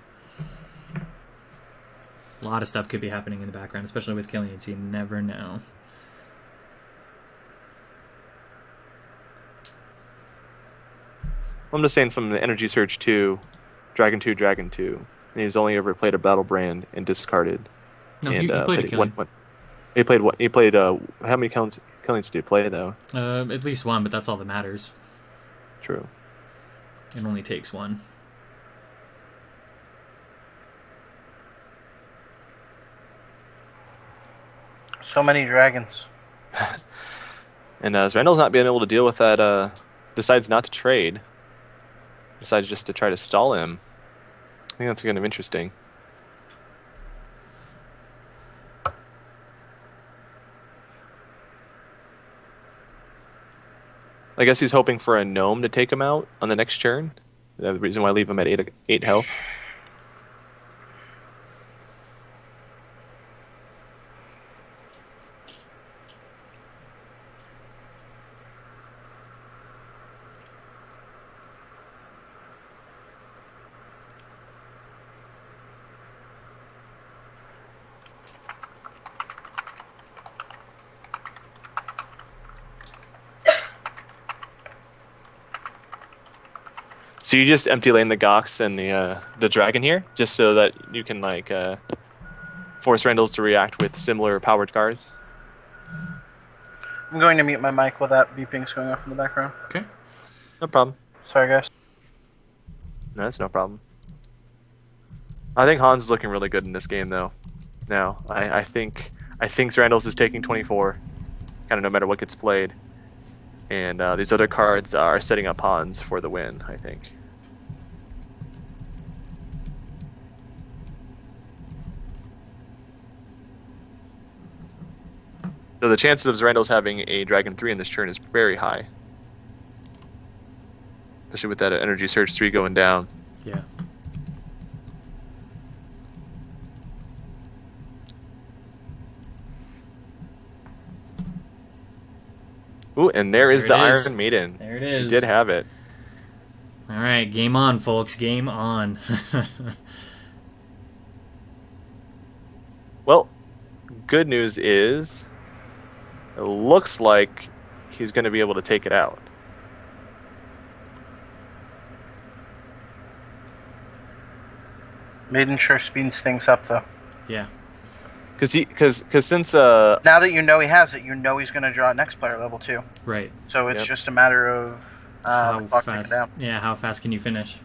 A lot of stuff could be happening in the background, especially with Killian, so you never know. I'm just saying from the Energy Surge 2, Dragon 2, and he's only ever played a Battle Brand and discarded. No, he played a Killian. He played what? He played, how many Killians did he play, though? At least one, but that's all that matters. True. It only takes one. So many dragons. And Zerandals not being able to deal with that, decides not to trade. Decides just to try to stall him. I think that's kind of interesting. I guess he's hoping for a gnome to take him out on the next turn. The reason why I leave him at 8 health. So you just empty lane the Gox and the Dragon here, just so that you can force Zerandals to react with similar powered cards. I'm going to mute my mic while that beeping's going off in the background. Okay. No problem. Sorry, guys. No, that's no problem. I think Hans is looking really good in this game, though. Now, I think Zerandals is taking 24, kind of no matter what gets played, and these other cards are setting up Hans for the win, I think. So the chances of Zerandos having a Dragon 3 in this turn is very high. Especially with that Energy Surge 3 going down. Yeah. Ooh, and there is There the it is. Iron Maiden. There it is. He did have it. All right, game on, folks. Game on. Well, good news is it looks like he's going to be able to take it out. Maiden sure speeds things up, though. Yeah. Because since Now that you know he has it, you know he's going to draw at next player level, too. Right. So it's Yep. just a matter of How the clock ticking fast? down. Yeah. How fast can you finish?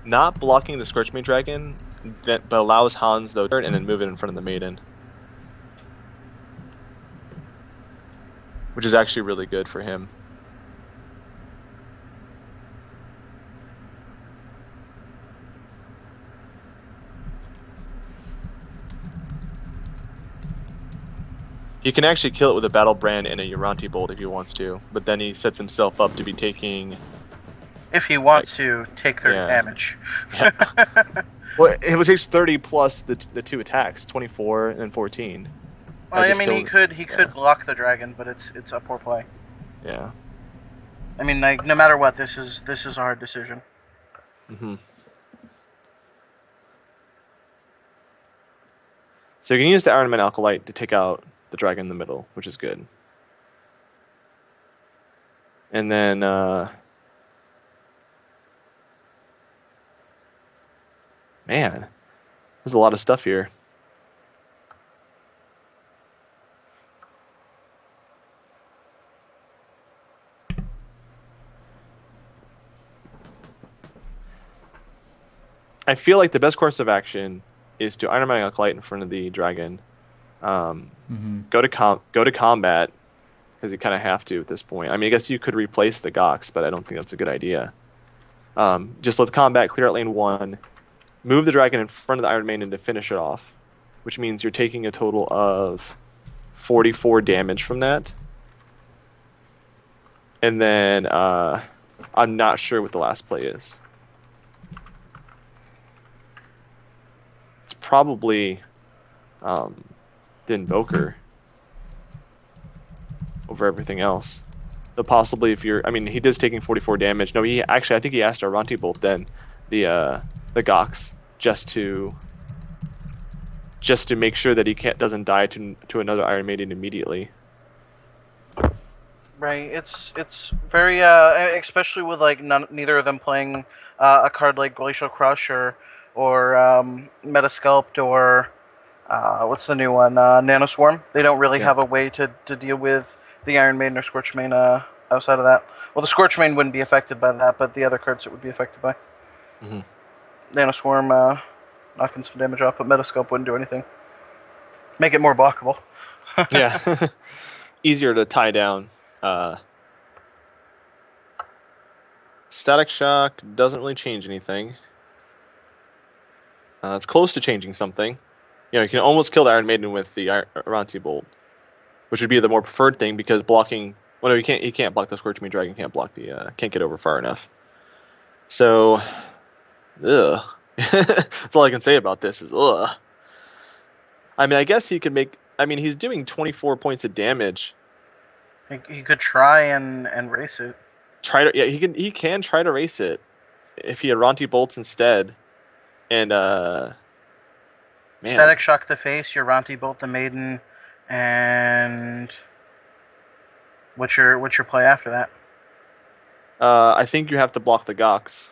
not blocking the Scorchmane Dragon, but allows Hans the turn and then move it in front of the Maiden, which is actually really good for him. He can actually kill it with a Battle Brand and a Uranti Bolt if he wants to, but then he sets himself up to be taking... If he wants to take their Yeah. damage. Yeah. Well, it takes 30 plus the two attacks, 24 and 14. Well, I just mean, killed- he could block the dragon, but it's a poor play. Yeah. I mean, like, no matter what, this is a hard decision. Mm-hmm. So you can use the Iron Man Alkalite to take out the dragon in the middle, which is good. And then man, there's a lot of stuff here. I feel like the best course of action is to Iron Man Alkalite in front of the dragon. Go to combat, because you kind of have to at this point. I mean, I guess you could replace the Gox, but I don't think that's a good idea. Just let the combat clear out lane 1, move the dragon in front of the Iron Maiden to finish it off, which means you're taking a total of 44 damage from that. And then I'm not sure what the last play is. It's probably the Invoker over everything else. But possibly if you're, I mean, he is taking 44 damage. No, he actually, I think he asked a Ronti Bolt then, the Gox, just to make sure that he doesn't die to another Iron Maiden immediately. Right. It's very especially with like neither of them playing a card like Glacial Crush or Metasculpt or what's the new one? Nanoswarm. They don't really have a way to deal with the Iron Maiden or Scorchmane outside of that. Well, the Scorchmane wouldn't be affected by that, but the other cards it would be affected by. Mm-hmm. Nanoswarm knocking some damage off, but Metasculpt wouldn't do anything. Make it more blockable. Yeah. Easier to tie down. Static Shock doesn't really change anything. It's close to changing something. You know, you can almost kill the Iron Maiden with the Aranti Bolt, which would be the more preferred thing because blocking. Well, no, you can't block the Scorchmane Dragon. Can't block the. Can't get over far enough. So, ugh. That's all I can say about this is ugh. I mean, I guess he could make. I mean, he's doing 24 points of damage. He could try and race it. He can try to race it if he had Ronti Bolts instead. And man. Static Shock the face, your Ronti Bolt the Maiden, and what's your play after that? I think you have to block the Gox.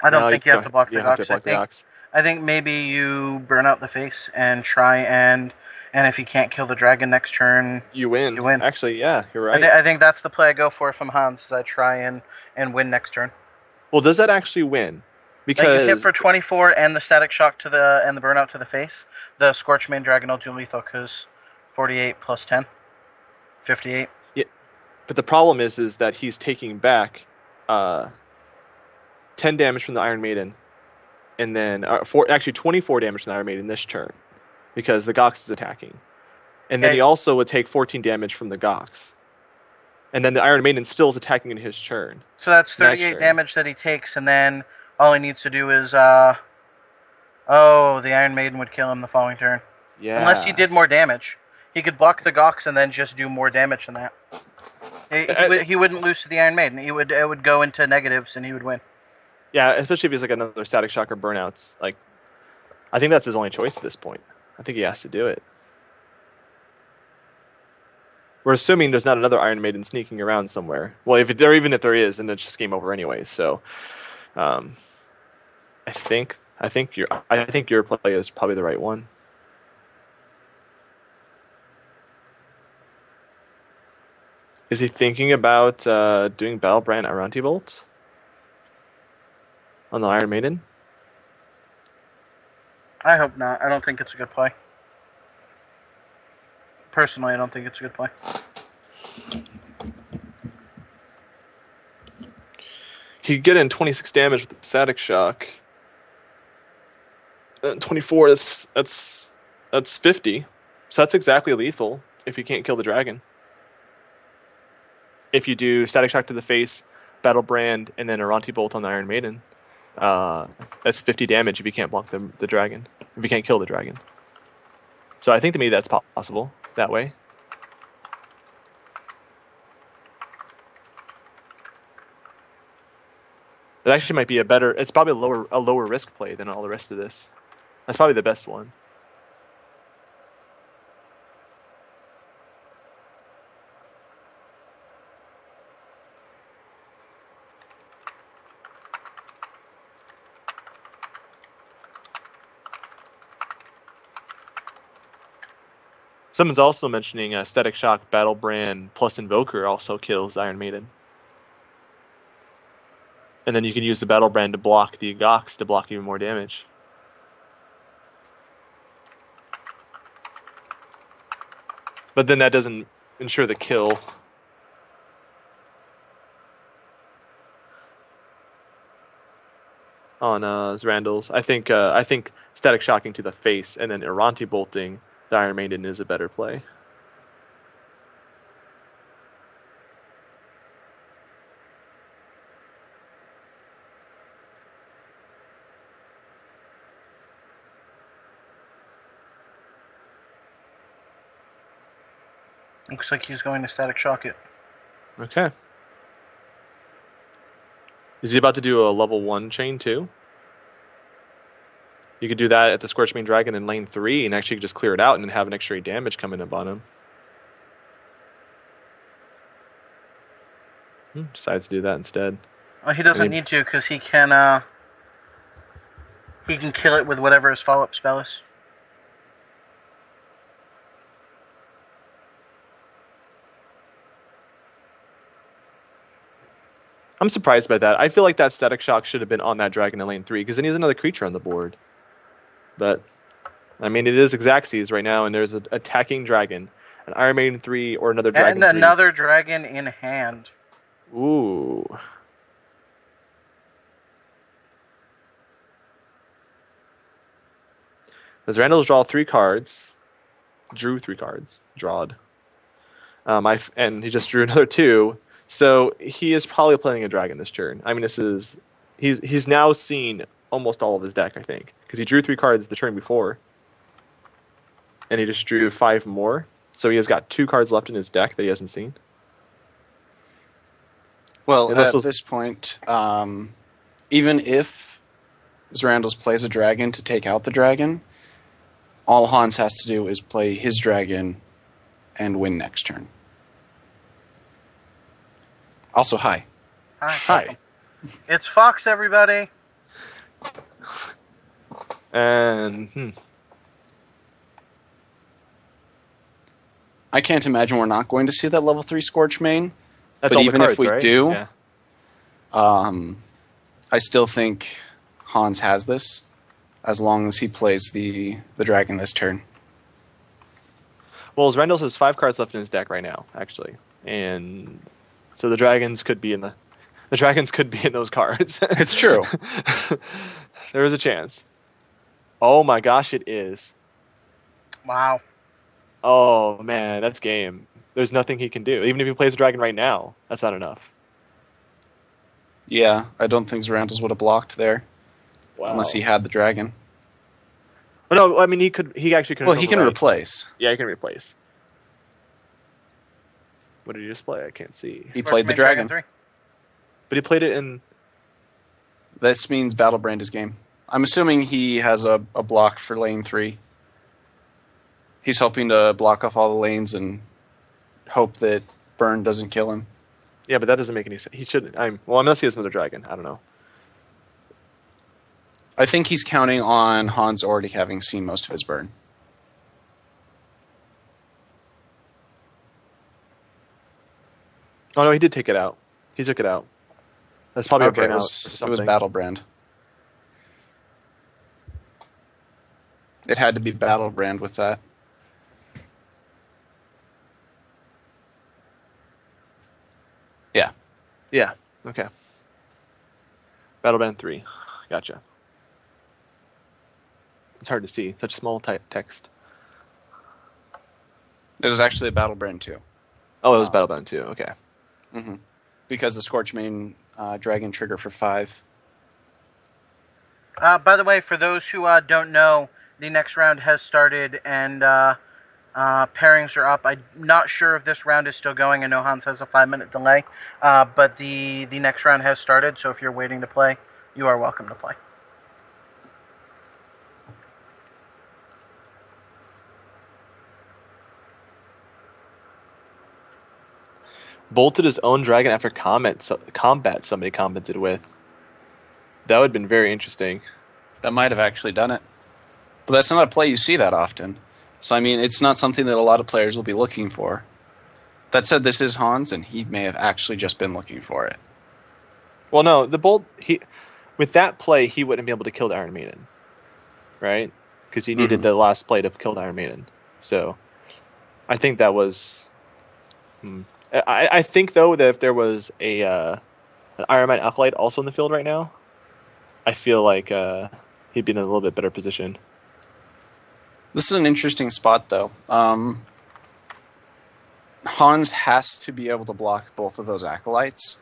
I don't think you have to block the You have to Gox. block the Gox. I think maybe you burn out the face and try and if you can't kill the dragon next turn, You win. You win. Actually, yeah, you're right. I think that's the play I go for from Hans. Is I try and win next turn. Well, does that actually win? Like you Because hit for 24 and the Static Shock to the and the burnout to the face. The Scorchmane Dragon will do lethal because 48 plus 10, 58. but the problem is that he's taking back 10 damage from the Iron Maiden and then 24 damage from the Iron Maiden this turn, because the Gox is attacking. And then he also would take 14 damage from the Gox. And then the Iron Maiden still is attacking in his turn. So that's 38 damage that he takes, and then all he needs to do is, the Iron Maiden would kill him the following turn. Yeah. Unless he did more damage. He could block the Gox and then just do more damage than that. He wouldn't lose to the Iron Maiden. It would go into negatives, and he would win. Yeah, especially if he's like another Static Shock or Burnouts. Like, I think that's his only choice at this point. I think he has to do it. We're assuming there's not another Iron Maiden sneaking around somewhere. Well, even if there is, then it's just game over anyway. So, I think your play is probably the right one. Is he thinking about doing Battlebrand Aranti Bolt on the Iron Maiden? I hope not. I don't think it's a good play. Personally, I don't think it's a good play. He could get in 26 damage with the Static Shock. 24, that's 50. So that's exactly lethal if you can't kill the dragon. If you do Static Shock to the face, Battle Brand, and then Aranti Bolt on the Iron Maiden, that's 50 damage if you can't block the dragon. If you can't kill the dragon. So I think to me that's possible that way. It actually might be it's probably a lower risk play than all the rest of this. That's probably the best one. Someone's also mentioning Static Shock, Battle Brand, plus Invoker also kills Iron Maiden. And then you can use the Battle Brand to block the Gox to block even more damage. But then that doesn't ensure the kill. On Zrandals. I think Static Shocking to the face and then Aranti Bolting the Iron Maiden is a better play. Looks like he's going to Static Shock it. Okay. Is he about to do a level 1 chain too? You could do that at the Scorchmane Dragon in lane 3 and actually just clear it out and then have an extra damage coming up on him. Decides to do that instead. Well, he doesn't need to because he can kill it with whatever his follow-up spell is. I'm surprised by that. I feel like that Static Shock should have been on that dragon in lane 3 because then he has another creature on the board. But, I mean, it is Xaxes right now, and there's an attacking dragon, an Iron Maiden 3, or another dragon. And another dragon in hand. Ooh. Does Randall's draw 3 cards? Drew 3 cards. Drawed. And he just drew another 2. So he is probably playing a dragon this turn. I mean, he's now seen almost all of his deck, I think, because he drew 3 cards the turn before, and he just drew 5 more. So he has got 2 cards left in his deck that he hasn't seen. Well, at this point, even if Zrandals plays a dragon to take out the dragon, all Hans has to do is play his dragon and win next turn. Also, hi. Hi. It's Fox, everybody. And I can't imagine we're not going to see that level 3 Scorchmane. That's but all even the cards, if we right? do, Yeah. I still think Hans has this, as long as he plays the dragon this turn. Well, Zrandals has 5 cards left in his deck right now, actually, and so the dragons could be in those cards. It's true. There is a chance. Oh my gosh, it is. Wow. Oh man, that's game. There's nothing he can do. Even if he plays a dragon right now, that's not enough. Yeah, I don't think Zerandals would have blocked there Wow. unless he had the dragon. Oh, no, I mean he could. He actually could. Well, he can replace. Yeah, he can replace. What did he just play? I can't see. He played the dragon. 3. But he played it in. This means Battlebrand is game. I'm assuming he has a block for lane 3. He's hoping to block off all the lanes and hope that Burn doesn't kill him. Yeah, but that doesn't make any sense. He should. Well, unless he has another dragon. I don't know. I think he's counting on Hans already having seen most of his burn. Oh no, he did take it out. He took it out. That's probably Okay, a it burnout or was something. Battlebrand. It had to be Battlebrand with that. Yeah. Yeah. Okay. Battleband 3. Gotcha. It's hard to see. Such small text. It was actually a Battlebrand 2. Oh, it was Battleband 2. Okay. Mm-hmm. Because the Scorchmane dragon trigger for 5. By the way, for those who don't know, the next round has started and pairings are up. I'm not sure if this round is still going. I know Hans has a 5-minute delay, but the next round has started. So if you're waiting to play, you are welcome to play. Bolted his own dragon after combat somebody commented with. That would have been very interesting. That might have actually done it. But that's not a play you see that often. So, I mean, it's not something that a lot of players will be looking for. That said, this is Hans, and he may have actually just been looking for it. Well, no, the bolt with that play he wouldn't be able to kill the Iron Maiden, right? Because he needed the last play to kill the Iron Maiden. So, I think that was. I think though that if there was an Iron Man Acolyte also in the field right now, I feel like he'd be in a little bit better position. This is an interesting spot, though. Hans has to be able to block both of those Acolytes,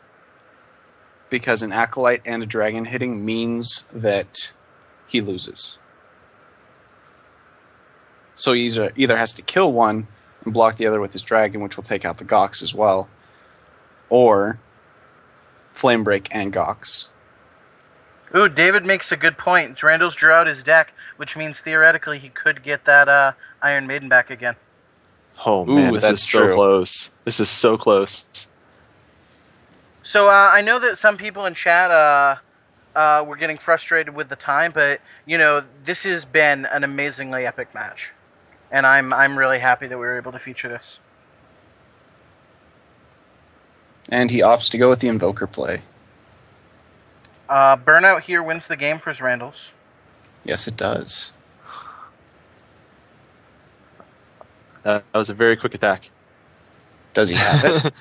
because an Acolyte and a Dragon hitting means that he loses. So he either has to kill one and block the other with his Dragon, which will take out the Gox as well, or Flame Break and Gox. Ooh, David makes a good point. Randall's drew out his deck, which means theoretically he could get that Iron Maiden back again. Oh man, this is that's so true. close. This is so close. So I know that some people in chat were getting frustrated with the time, but this has been an amazingly epic match, and I'm really happy that we were able to feature this. And he opts to go with the Invoker play. Burnout here wins the game for Randall's. Yes, it does. That was a very quick attack. Does he have it?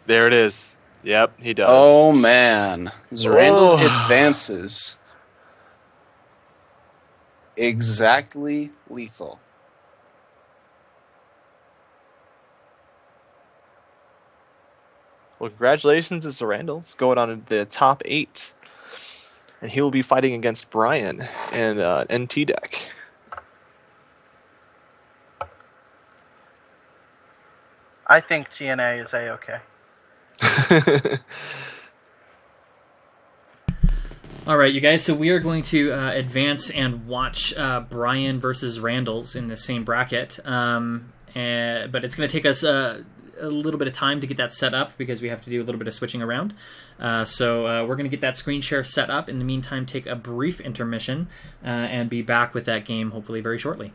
There it is. Yep, he does. Oh, man. Randall's advances. Exactly lethal. Well, congratulations to Randall's going on to the top 8. And he will be fighting against Brian and NT deck. I think TNA is A-okay. All right, you guys. So we are going to advance and watch Brian versus Randall's in the same bracket. But it's going to take us a little bit of time to get that set up because we have to do a little bit of switching around. So we're going to get that screen share set up. In the meantime, take a brief intermission and be back with that game hopefully very shortly.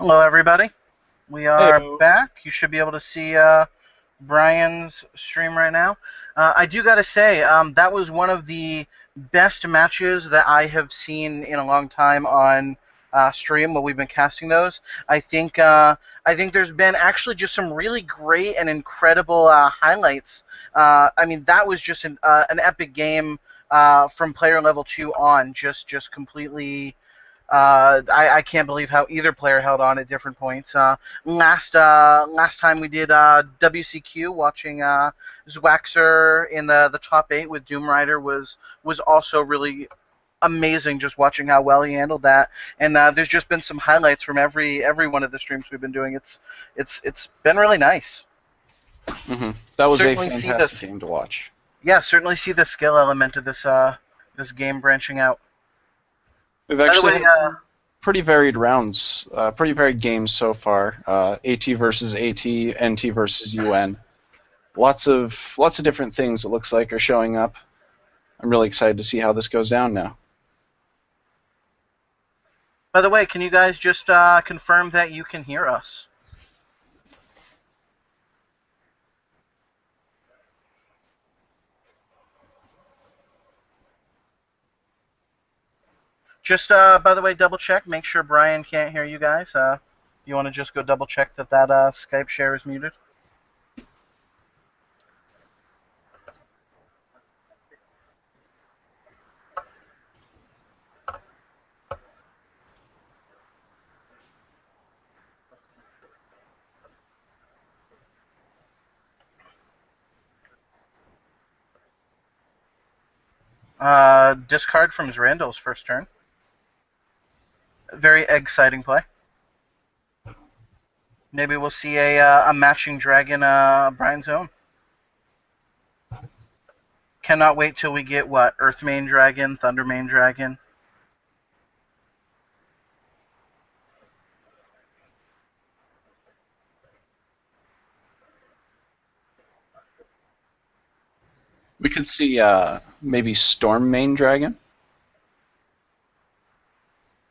Hello, everybody. We are Hey. back. You should be able to see Brian's stream right now. I do got to say, that was one of the best matches that I have seen in a long time on stream while we've been casting those. I think there's been actually just some really great and incredible highlights. I mean, that was just an epic game from player level 2 on, just completely. I can't believe how either player held on at different points. Last time we did WCQ, watching Zwaxer in the top 8 with Doom Rider was also really amazing. Just watching how well he handled that, and there's just been some highlights from every one of the streams we've been doing. It's been really nice. That was Certainly a see fantastic this. game to watch. Yeah, certainly see the skill element of this game branching out. We've By the actually way, had some pretty varied rounds, pretty varied games so far. AT versus AT, NT versus UN. Lots of different things it looks like are showing up. I'm really excited to see how this goes down now. can you guys just confirm that you can hear us? Just, by the way, double check. Make sure Brian can't hear you guys. You want to just go double check that Skype share is muted? Discard from Randall's first turn. Very exciting play. Maybe we'll see a matching dragon Brian's own. Cannot wait till we get what? Earth Main Dragon, Thunder Main Dragon. We could see maybe Storm Main Dragon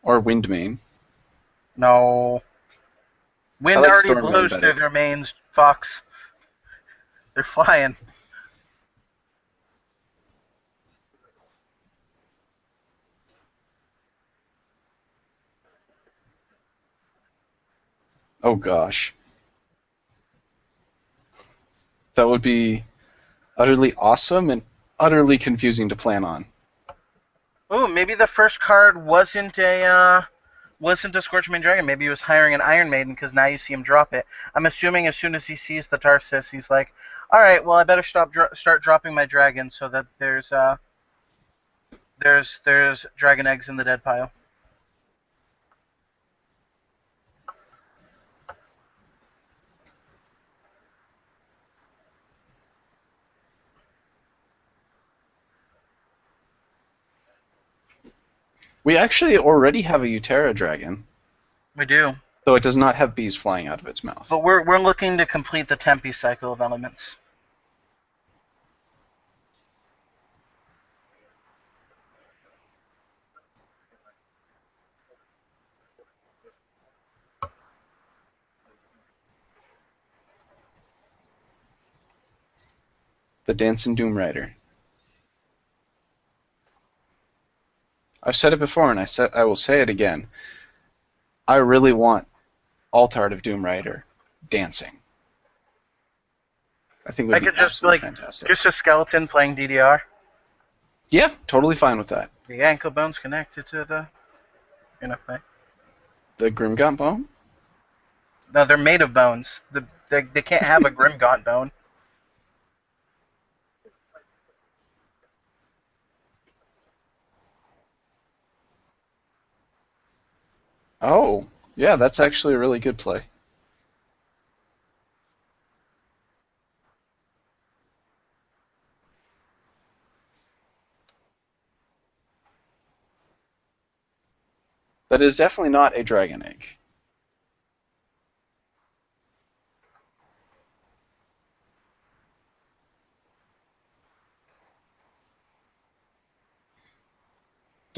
or Wind Main. No. Wind I like already Storm Main blows better. through their mains, Fox. They're flying. Oh gosh, that would be utterly awesome and utterly confusing to plan on. Ooh, maybe the first card wasn't a Scorchmain Dragon. Maybe he was hiring an Iron Maiden because now you see him drop it. I'm assuming as soon as he sees the Tarsis, he's like, all right, well, I better start dropping my dragon so that there's dragon eggs in the dead pile. We actually already have a Utera Dragon, We do, though it does not have bees flying out of its mouth. but we're looking to complete the Tempe cycle of elements. The Dancing Doom Rider. I've said it before, and I will say it again. I really want Altart of Doom Rider dancing. I think it would I be could just absolutely like fantastic. just a skeleton playing DDR. Yeah, totally fine with that. The ankle bone's connected to the thing. The Grimgaunt Bone? No, they're made of bones. They can't have a Grimgaunt bone. Oh, yeah, that's actually a really good play. That is definitely not a dragon egg.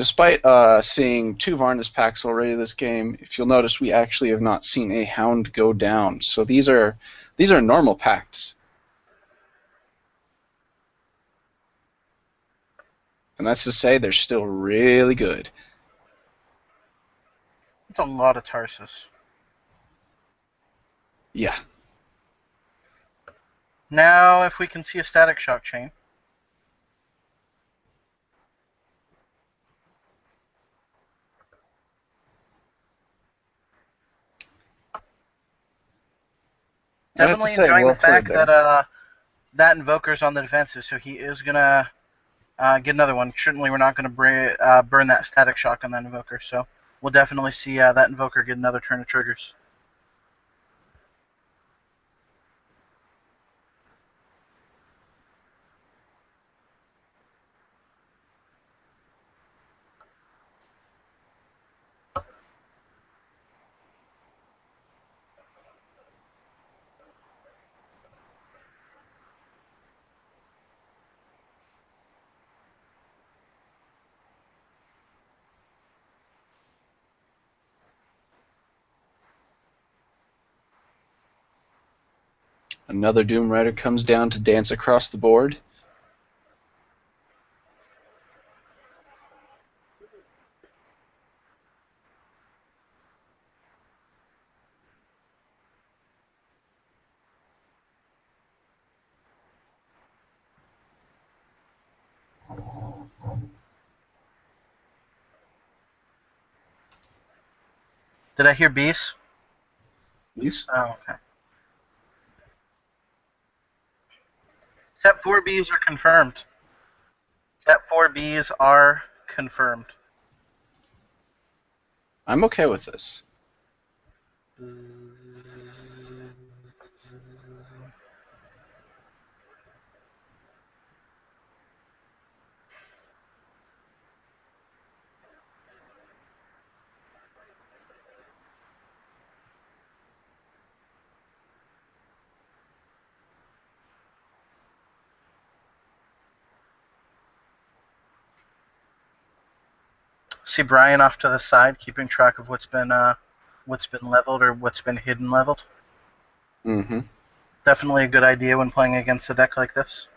Despite seeing 2 Varnus packs already this game, if you'll notice, we actually have not seen a Hound go down. So these are normal packs. And that's to say they're still really good. It's a lot of Tarsus. Yeah. Now, if we can see a Static Shock chain. I have to Definitely say, enjoying well the fact played there. that that Invoker's on the defensive, so he is going to get another one. Certainly we're not going to burn that Static Shock on that Invoker, so we'll definitely see that Invoker get another turn of triggers. Another Doom Rider comes down to dance across the board. Did I hear bees? Please. Oh, okay. Step 4 bees are confirmed. Step 4 bees are confirmed. I'm okay with this. See Brian off to the side, keeping track of what's been leveled or what's been hidden leveled. Mm-hmm. Definitely a good idea when playing against a deck like this.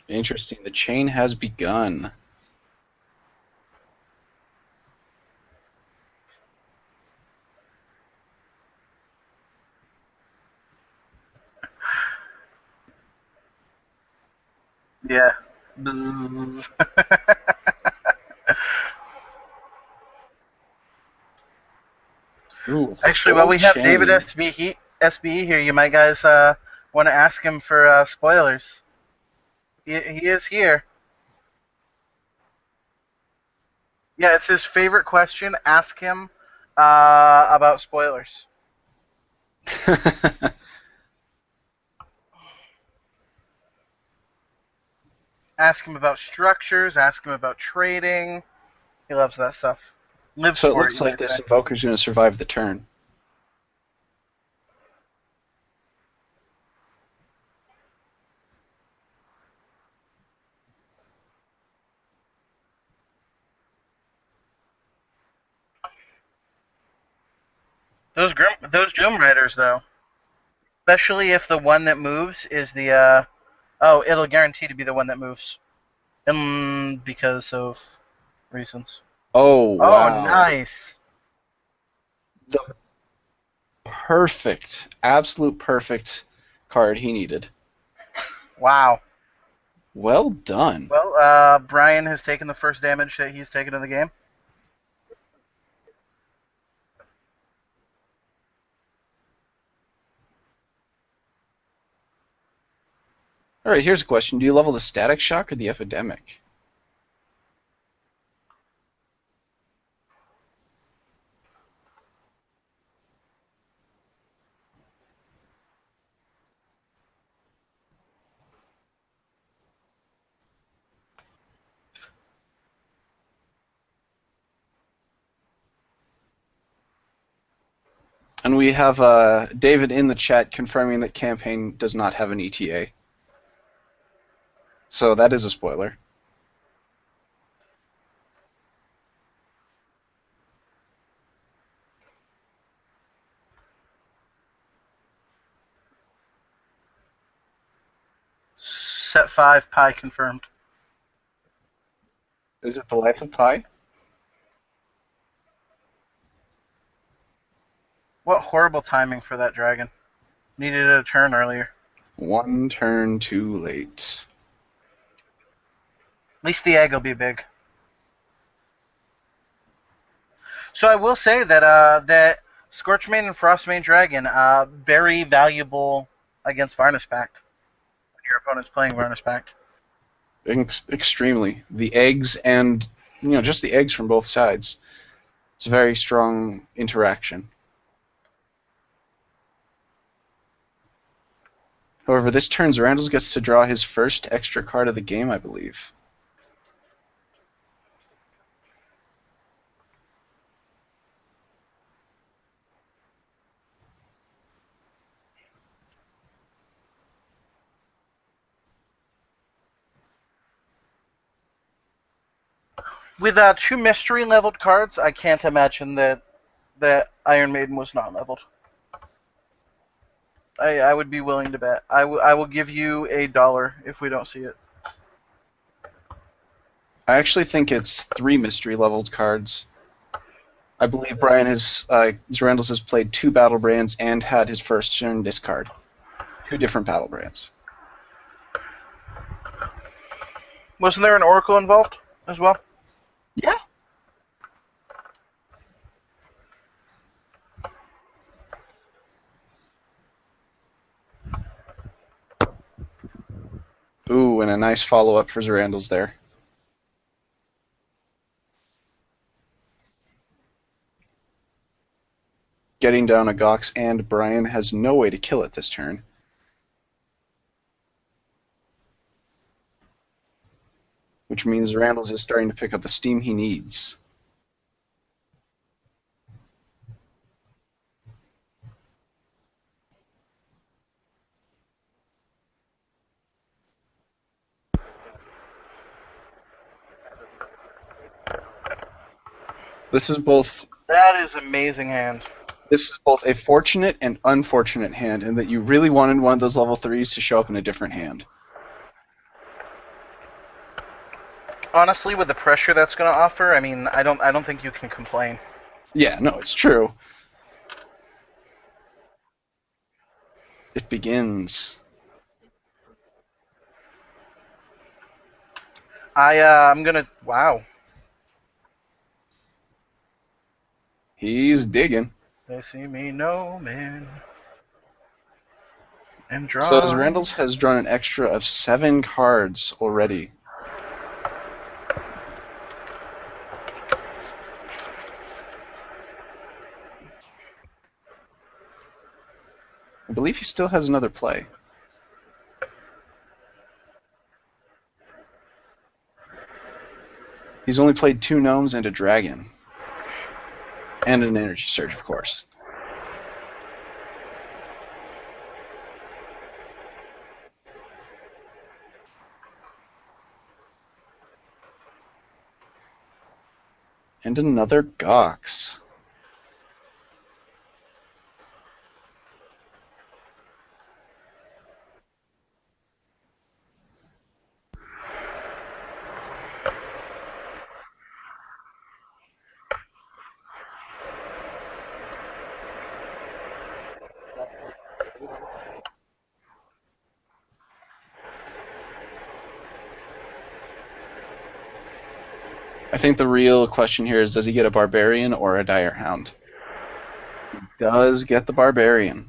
Interesting. The chain has begun. Yeah. Ooh, Actually, while we have chain. David SBE here, you might guys want to ask him for spoilers. He is here. Yeah, it's his favorite question. Ask him about spoilers. Ask him about structures. Ask him about trading. He loves that stuff. Lives So it for looks you like might this say. Invoker's going to survive the turn. Those Doom Riders though, especially if the one that moves is the it'll guarantee to be the one that moves, and because of reasons. Oh, Oh, wow. nice. The perfect, absolute perfect card he needed. Wow. Well done. Well, Brian has taken the first damage that he's taken in the game. All right, here's a question. Do you level the Static Shock or the Epidemic? And we have David in the chat confirming that campaign does not have an ETA. So that is a spoiler. Set 5, Pi confirmed. Is it the Life of Pi? What horrible timing for that dragon. Needed a turn earlier. One turn too late. At least the egg will be big. So I will say that Scorchmane and Frostmane Dragon very valuable against Varnis Pact. When your opponent's playing Varnis Pact. Extremely. The eggs and just the eggs from both sides. It's a very strong interaction. However, this turn Zerandals gets to draw his first extra card of the game, I believe. With 2 mystery leveled cards, I can't imagine that Iron Maiden was not leveled. I would be willing to bet. I will give you $1 if we don't see it. I actually think it's 3 mystery leveled cards. I believe Brian has Zerandals has played 2 battle brands and had his first turn discard. 2 different battle brands. Wasn't there an Oracle involved as well? Yeah. Ooh, and a nice follow-up for Zerandals there. Getting down a Gox, and Brian has no way to kill it this turn. Which means Zerandals is starting to pick up the steam he needs. This is both That is amazing hand. This is both a fortunate and unfortunate hand in that you really wanted one of those level 3s to show up in a different hand. Honestly, with the pressure that's going to offer, I mean, I don't think you can complain. Yeah, no, it's true. It begins. I'm gonna. Wow. He's digging. They see me, no man. And draw. So Zerandals has drawn an extra of 7 cards already. I believe he still has another play. He's only played 2 gnomes and a dragon. And an energy surge, of course. And another Gox. I think the real question here is, does he get a Barbarian or a Dire Hound? He does get the Barbarian.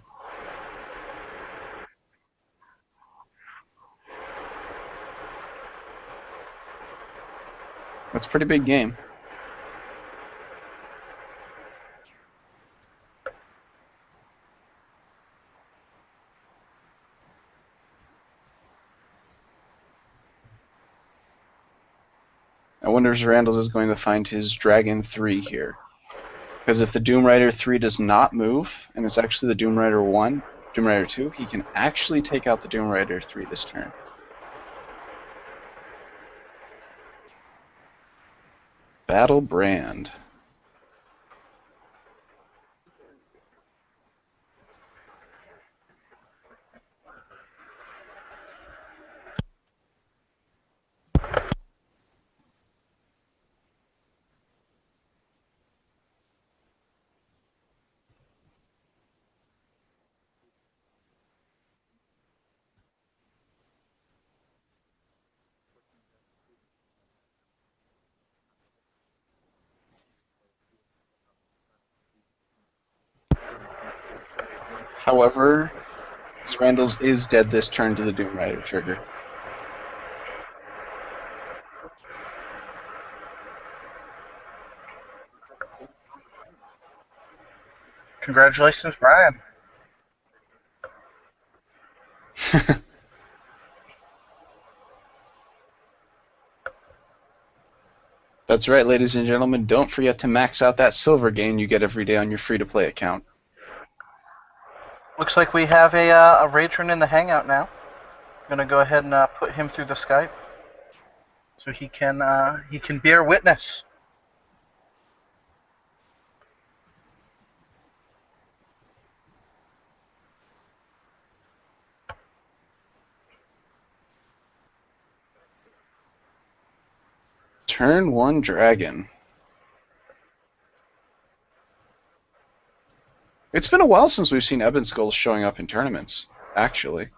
That's a pretty big game. I wonder if Randall is going to find his Dragon 3 here. Because if the Doom Rider 3 does not move, and it's actually the Doom Rider 1, Doom Rider 2, he can actually take out the Doom Rider 3 this turn. Battle Brand. However, Randall's is dead this turn to the Doom Rider trigger. Congratulations, Brian. That's right, ladies and gentlemen. Don't forget to max out that silver gain you get every day on your free-to-play account. Looks like we have a Ratron in the Hangout now. I'm gonna go ahead and put him through the Skype, so he can bear witness. Turn 1 Dragon. It's been a while since we've seen Ebon Skulls showing up in tournaments, actually.